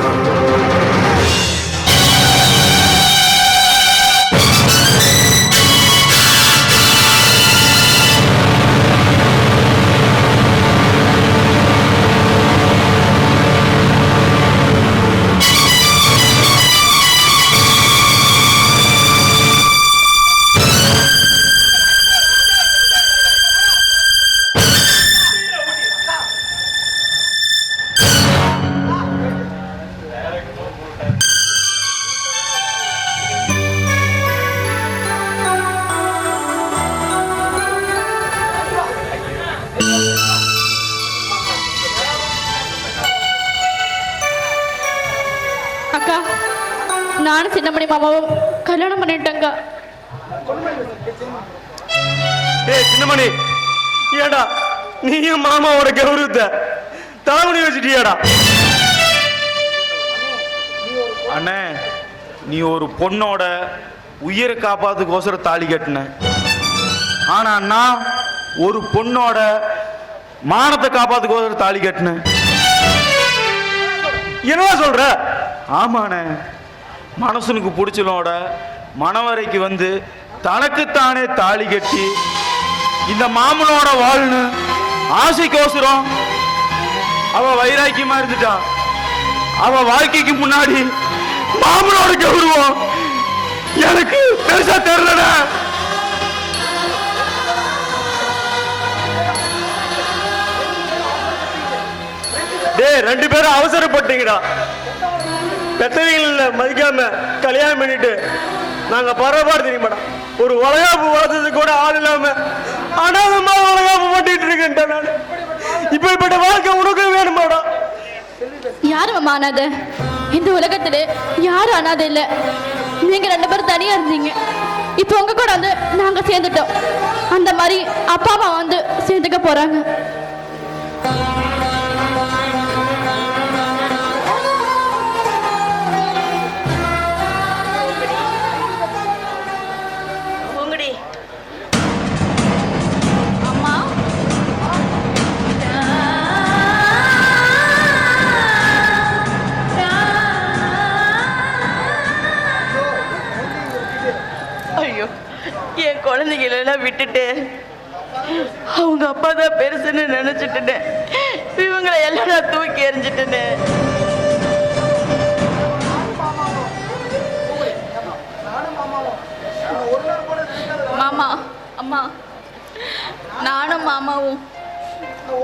அக்கா நானும் சின்னமணி மாமாவும் கல்யாணம் பண்ணிட்டேங்க. ஏய் சின்னமணி, ஏடா நீயும் மாமாவோட கௌரவத்தை தலைமுடி வச்சுட்டியாடா? அண்ணே, நீ ஒரு பொண்ணோட உயிரை காப்பாத்துக்கோசரம் தாலி கட்டின. ஆனா நான் ஒரு பொண்ணோட மானத்தை காப்பாத்துக்கோசரம் தாலி கட்டின. என்ன சொல்ற? ஆமாண்ணே, மனசனுக்கு பிடிச்சலோட மணவரைக்கு வந்து தனக்குத்தானே தாலி கட்டி இந்த மாமனோட வாழ்னு ஆசைக்கோசரம் அவ வைராக்கியமா இருந்துட்டான். அவ வாழ்க்கைக்கு முன்னாடி மாமனோட கௌரவம் எனக்கு பெருசா தெரியல. டேய், ரெண்டு பேரும் அவசரப்பட்டீங்கடா. பெத்தவங்கள மதிக்காம கல்யாணம் பண்ணிட்டு நாங்க பரவாயில்ல தெரியுமாடா. ஒரு வளைகாப்பு வளர்த்தது கூட ஆள் இல்லாம அனாதமா வளைகாப்பு பண்ணிட்டு இருக்கேன் நான். இப்படிப்பட்ட வாழ்க்கை உனக்கு வேணுமாடா? யாரு மாமா அனாதை? இந்த உலகத்துல யாரும் அனாதை இல்ல. நீங்க ரெண்டு பேரும் தனியா இருந்தீங்க, இப்போ உங்க கூட வந்து நாங்க சேர்ந்துட்டோம். அந்த மாதிரி அப்பா அம்மா வந்து சேர்ந்துக்க போறாங்க. ஐயோ, என் குழந்தைகளெல்லாம் விட்டுட்டு அவங்க அப்பா தான் பெருசுன்னு நினைச்சிட்டேன். இவங்களை எல்லாம் நான் தூக்கி எறிஞ்சிட்டேன். மாமா, அம்மா, நானும் மாமாவும்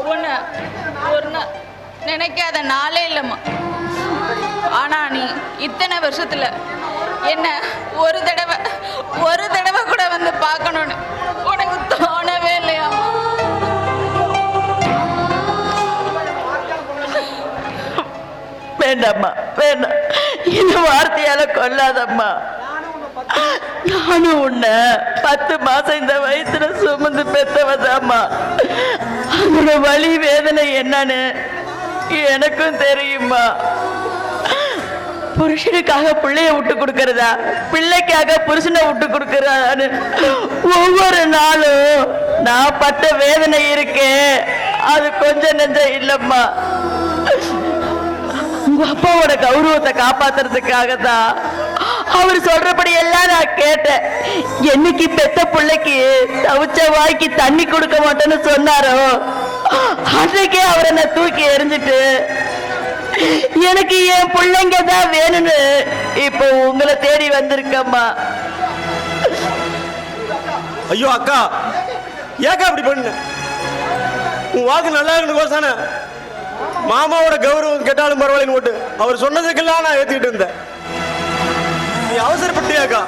ஒன்று நினைக்காத நாளே இல்லைம்மா. ஆனா நீ இத்தனை வருஷத்துல என்ன ஒரு தடவை கூட வந்து பார்க்கணும்னு உனக்கு தோணவே இல்லையா? வேண்டாம்மா, வேண்டாம், இந்த வார்த்தையால கொல்லாதம்மா. நானும் உன்னை 10 மாசம் இந்த வயசுல சுமந்து பெத்தவதாம்மா. அதோட வலி வேதனை என்னன்னு எனக்கும் தெரியுமா. புருஷனுக்காக பிள்ளைய விட்டு கொடுக்கறதா, பிள்ளைக்காக புருஷனை விட்டு கொடுக்கறான்னு ஒவ்வொரு நாளும் நான் பட்ட வேதனை இருக்கே, அது கொஞ்சம் நெஞ்சம் இல்லம்மா. உங்க அப்பாவோட கௌரவத்தை காப்பாத்துறதுக்காக தான் அவர் சொல்றபடி எல்லாம் நான் கேட்டேன். என்னைக்கு பெத்த பிள்ளைக்கு தவிச்ச வாய்க்கு தண்ணி கொடுக்க மாட்டேன்னு சொன்னாரோ அன்றைக்கே அவரை நான் தூக்கி எறிஞ்சிட்டு எனக்கு என் பிள்ளைங்க தான் வேணும்னு இப்போ உங்களை தேடி வந்திருக்கம்மா. ஐயோ அக்கா, ஏக்கா அப்படி பண்ண? உன் வாக்கு நல்லா இருக்கணும்தானே மாமாவோட கௌரவம் கேட்டாலும் பரவாயில்லைன்னு போட்டு அவர் சொன்னதுக்கெல்லாம் நான் ஏத்துக்கிட்டு இருந்தேன். நீ அவசரப்பட்டியாக்கா?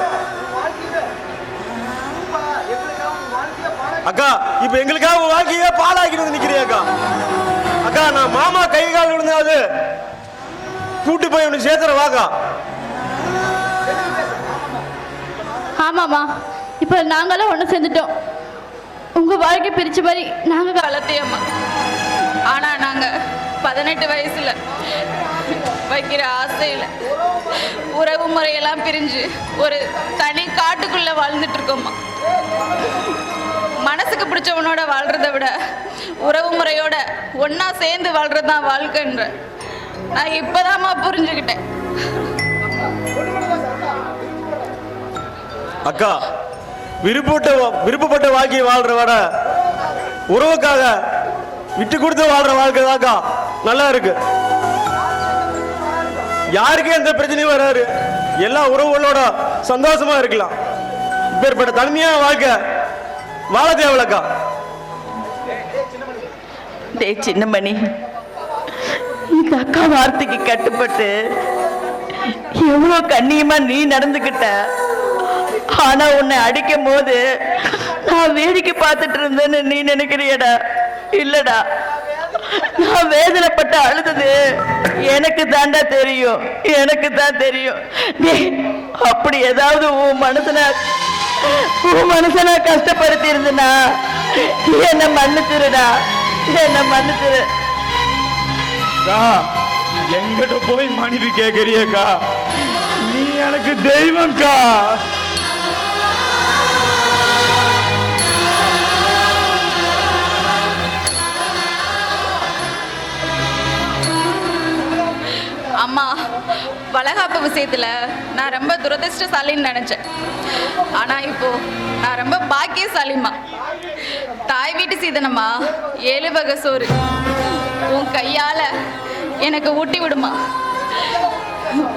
அக்கா, இப்ப எங்களுக்காக வாழ்க்கையே பாழாக்கிட்டு வந்து நிக்கிறியாக்கா? அக்கா நான் மாமா கை கால் விழுந்தாவது கூட்டு போய் உனக்கு சேர்த்துற வாக்கா. ஆமாம்மா, இப்போ நாங்களும் ஒன்று சேர்ந்துட்டோம். உங்கள் வாழ்க்கை பிரிச்ச மாதிரி நாங்கள் வளர்த்தியம்மா. ஆனால் நாங்கள் 18 வயசுல வைக்கிற ஆசையில் உறவு முறையெல்லாம் பிரிஞ்சு ஒரு தனி காட்டுக்குள்ள வாழ்ந்துட்டு இருக்கோம்மா. மனசுக்கு பிடிச்சவனோட வாழ்றதை விட உறவு முறையோட ஒன்னா சேர்ந்து வாழ்றது தான் வாழ்க்கைன்ற நான் இப்பதாம்மா புரிஞ்சுக்கிட்டேன். அக்கா விருப்பப்பட்ட வாழ்க்கையை வாழ்ற விட உறவுக்காக விட்டு கொடுத்து வாழ்ற வாழ்க்கை தாக்கா நல்லா இருக்கு. யாருக்கே எந்த பிரச்சனையும் வராது, எல்லா உறவுகளோட சந்தோஷமா இருக்கலாம். இப்பேற்பட்ட தனிமையான வாழ்க்கை வாழ தேவலக்கா. டேய் சின்னமணி, இந்த அக்கா வார்த்தைக்கு கட்டுப்பட்டு எவ்வளோ கண்ணியமா நீ நடந்துக்கிட்ட. ஆனா உன்னை அடிக்கும் போது நான் வேடிக்கை பார்த்துட்டு இருந்தேன்னு நீ நினைக்கிறியடா? இல்லடா, நான் வேதனைப்பட்டு அழுதது எனக்கு தாண்டா தெரியும், எனக்கு தான் தெரியும். அப்படி ஏதாவது உன் மனசனா கஷ்டப்படுத்தி இருந்தனா என்ன மன்னிச்சிருடா, என்ன மன்னிச்சிரு. எங்கிட்ட போய் மன்னிப்பு கேட்கறியக்கா? நீ எனக்கு தெய்வம்க்கா. அம்மா, வளகாப்பு விஷயத்துல நான் ரொம்ப துரதிருஷ்டசாலின்னு நினைச்சேன். ஆனா இப்போ நான் ரொம்ப பாக்கியசாலிம்மா. தாய் வீட்டு சீதனம்மா 7 வகை சோறு உன் கையால எனக்கு ஊட்டி விடுமா.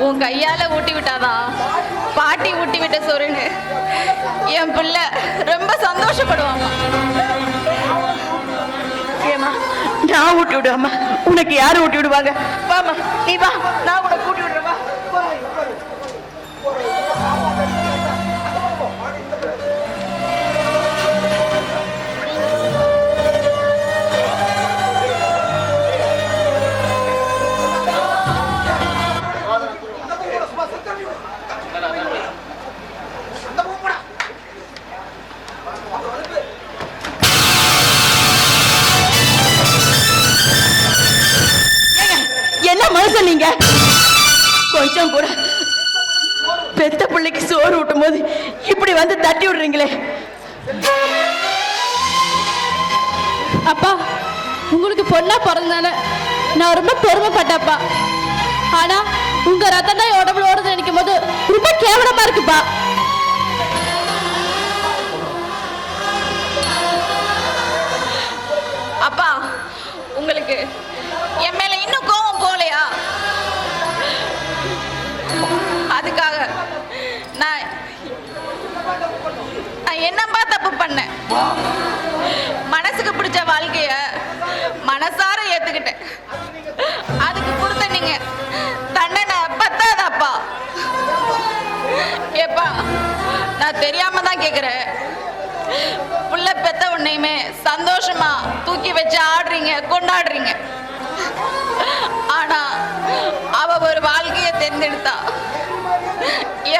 உன் கையால ஊட்டி விட்டாதான் பாட்டி ஊட்டி விட்ட சோறுன்னு என் பிள்ளை ரொம்ப சந்தோஷப்படுவாங்க. ஏமா, நான் ஊட்டி விடுவாமா? உனக்கு யாரு ஊட்டி விடுவாங்க? வாமா, நீ வா, நான் உனக்கு ஊட்டி விடுறேன். என்ன மனுஷன் நீங்க? கொஞ்சம் கூட பெத்த பிள்ளைக்கு சோறு ஊட்டும் போது இப்படி வந்து தட்டி விடுறீங்களே. அப்பா, உங்களுக்கு பொண்ணா பிறந்தால நான் ரொம்ப பெருமைப்பட்டப்பா. ஆனா உங்க ரத்தம் தான் உடம்புல ஓடுறது நினைக்கும் போது ரொம்ப கேவலமா இருக்குப்பா. அப்பா, உங்களுக்கு என் மேல இன்னும் கோவம் போகலையா? அதுக்காக நான் என்னப்பா தப்பு பண்ணேன்? மனசுக்கு பிடிச்ச வாழ்க்கைய மனசார ஏத்துக்கிட்டேன். அதுக்கு கொடுத்த நீங்க தண்டனை பத்தாதப்பா. ஏப்பா, நான் தெரியாம தான் கேக்குறேன். புள்ள பெத்த உன்னையுமே சந்தோஷமா தூக்கி வச்சு ஆடுறீங்க, கொண்டாடுறீங்க. ஆனா அவ ஒரு வாழ்க்கையை தேர்ந்தெடுத்தா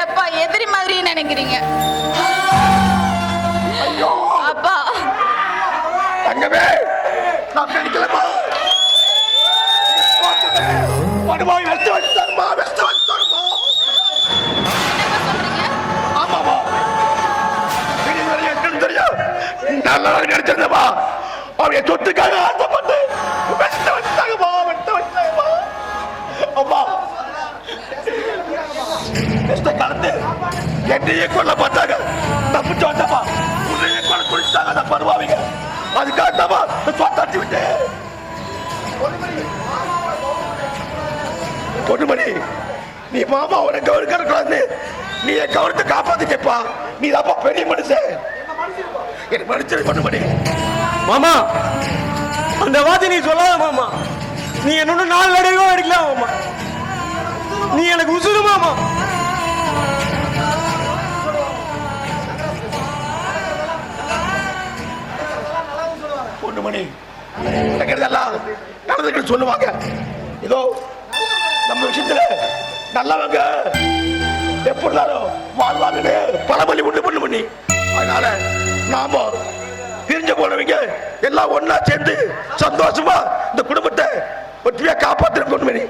ஏப்பா எதிரி மாதிரி நினைக்கிறீங்க? அப்பா, தங்கமே, நான் நினைக்கலமா. படுவாய் வெச்சு வச்சுமா, வெச்சு வச்சுமா. ஆமாமா, எனக்கு தெரியும். நல்லா நினைச்சிருந்தமா. அவங்க சொத்துக்காக ஆசைப்பட்டு வெச்சு வச்சுட்டாங்கம்மா, வெச்சு வச்சுட்டாங்கம்மா. அம்மா, கஷ்ட காலத்து என்னையே கொல்ல பார்த்தாங்க. தப்பிச்சு வந்தப்பா, உன்னையே கொலை குடிச்சாங்க அந்த பருவாவிங்க. அதுக்காக தப்பா தட்டி விட்டேன். பொண்ணுமணி, நீ மாமா உன கவனிக்கிறான்னு நீ என் கவனத்தை காப்பாத்து கேப்பா. நீ தாப்பா பெரிய மனுஷன். எனக்கு மனுஷன் பொண்ணுமணி. மாமா, அந்த வார்த்தை நீ சொல்லாத மாமா. நீ என்னோட 4 நடையோ அடிக்கலாம் மாமா. நீ எனக்கு உசுறு மாமா. பொண்ணுமணி, நடக்கிறதெல்லாம் நடந்து மக்கள் சொல்லுவாங்க, ஏதோ நம்ம விஷயத்துல நல்லவங்க எப்படினாலும் வாழ்வாங்கன்னு பழமொழி உண்டு பண்ணி. அதனால நாம பிரிஞ்சு போனவங்க எல்லாம் ஒன்னா சேர்ந்து சந்தோஷமா இந்த குடும்பத்தை ஒற்றுமையா காப்பாற்றணும் பொண்ணுமணி.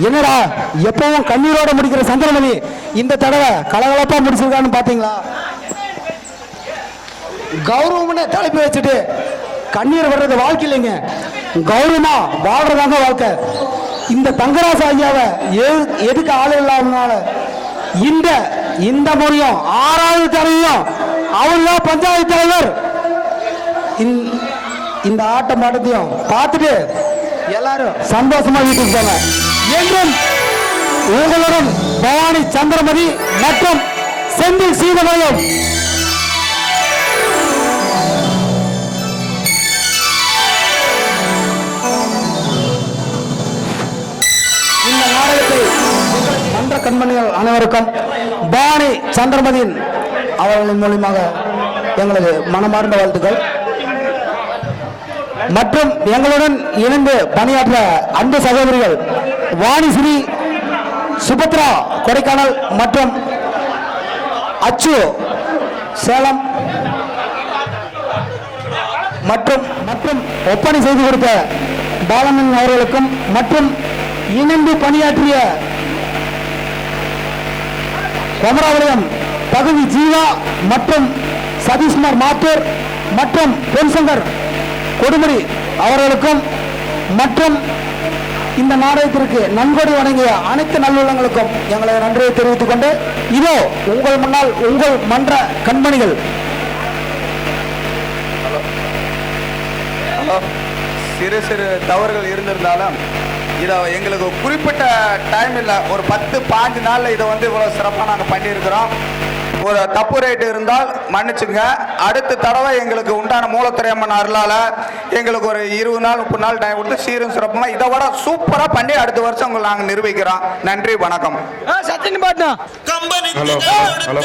என்னடா எப்பவும் கண்ணீரோட முடிக்கிற சந்திரமணி இந்த தடவை கலகலப்பா முடிச்சிருக்கான்னு பாத்தீங்களா? கௌரவம்னு தலைப்பு வச்சுட்டு கண்ணீர் வர்றது வாழ்க்கை இல்லைங்க, கௌரவமா வாழ்றதாங்க வாழ்க்கை. இந்த தங்கராசு ஐயாவை எதுக்கு ஆளு இல்லாதனால இந்த முறையும் 6வது தடவையும் அவர்தான் பஞ்சாயத்து தலைவர். இந்த ஆட்டம் பாட்டத்தையும் பார்த்துட்டு எல்லாரும் சந்தோஷமா வீட்டுக்கு போங்க. என்றும் உங்களுடன் பவானி சந்திரமதி மற்றும் செந்தில் சீதமயம். இந்த நாடகத்தை மன்ற கண்மணிகள் அனைவருக்கும் பவானி சந்திரமதியின் அவர்களின் மூலியமாக எங்களது மனமார்ந்த வாழ்த்துக்கள். மற்றும் எங்களுடன் இணைந்து பணியாற்ற அன்பு சகோதரிகள் வாணிஸ்ரீ, சுபத்ரா கொடைக்கானல் மற்றும் அச்சு சேலம் மற்றும் மற்றும் ஒப்பனை செய்து கொடுத்த பாலமன் அவர்களுக்கும் மற்றும் இணைந்து பணியாற்றிய கொமராவளியம் பகுதி ஜீவா மற்றும் சதீஷ்குமார் மாத்தூர் மற்றும் பொன்சங்கர் கொடுமுடி அவர்களுக்கும் மற்றும் இந்த நாடகத்திற்கு நன்கொடை வழங்கிய அனைத்து நல்லுள்ளங்களுக்கும் எங்களை நன்றியை தெரிவித்துக் கொண்டு இதோ உங்கள் முன்னால் உங்கள் மன்ற கண்மணிகள். சிறு சிறு தவறுகள் இருந்திருந்தாலும் இதை எங்களுக்கு குறிப்பிட்ட டைம் இல்லை, ஒரு 10-15 நாளில் இதை வந்து இவ்வளோ சிறப்பாக நாங்கள் பண்ணியிருக்கிறோம். ஒரு தப்பு ரேட்டு இருந்தால் மன்னிச்சுங்க. அடுத்த தடவை எங்களுக்கு உண்டான மூலத்திரையம்மன் அருளால் எங்களுக்கு ஒரு 20 நாள் 30 நாள் டைம் கொடுத்து சீரும் சிறப்புமா இதை விட சூப்பராக பண்ணி அடுத்த வருஷம் உங்களை நாங்கள் நிரூபிக்கிறோம். நன்றி, வணக்கம். Hello hello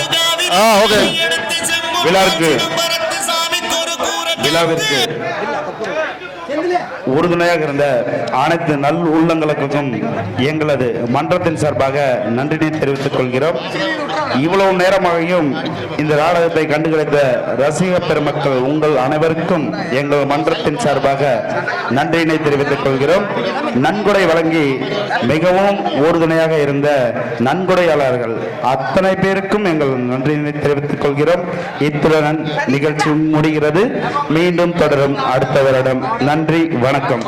okay. விழாவிற்கு உறுதுணையாக இருந்த அனைத்து நல் உள்ளங்களுக்கும் எங்களது மன்றத்தின் சார்பாக நன்றினை தெரிவித்துக் கொள்கிறோம். இவ்வளவு நேரமாகவும் இந்த நாடகத்தை கண்டுகளித்த ரசிக பெருமக்கள் உங்கள் அனைவருக்கும் எங்கள் மன்றத்தின் சார்பாக நன்றினை தெரிவித்துக் கொள்கிறோம். நன்கொடை வழங்கி மிகவும் உறுதுணையாக இருந்த நன்கொடையாளர்கள் அத்தனை பேருக்கும் எங்கள் நன்றினை தெரிவித்துக் கொள்கிறோம். இத்துடன் நிகழ்ச்சி முடிகிறது. மீண்டும் தொடரும் அடுத்த வருடம். நன்றி, வணக்கம்.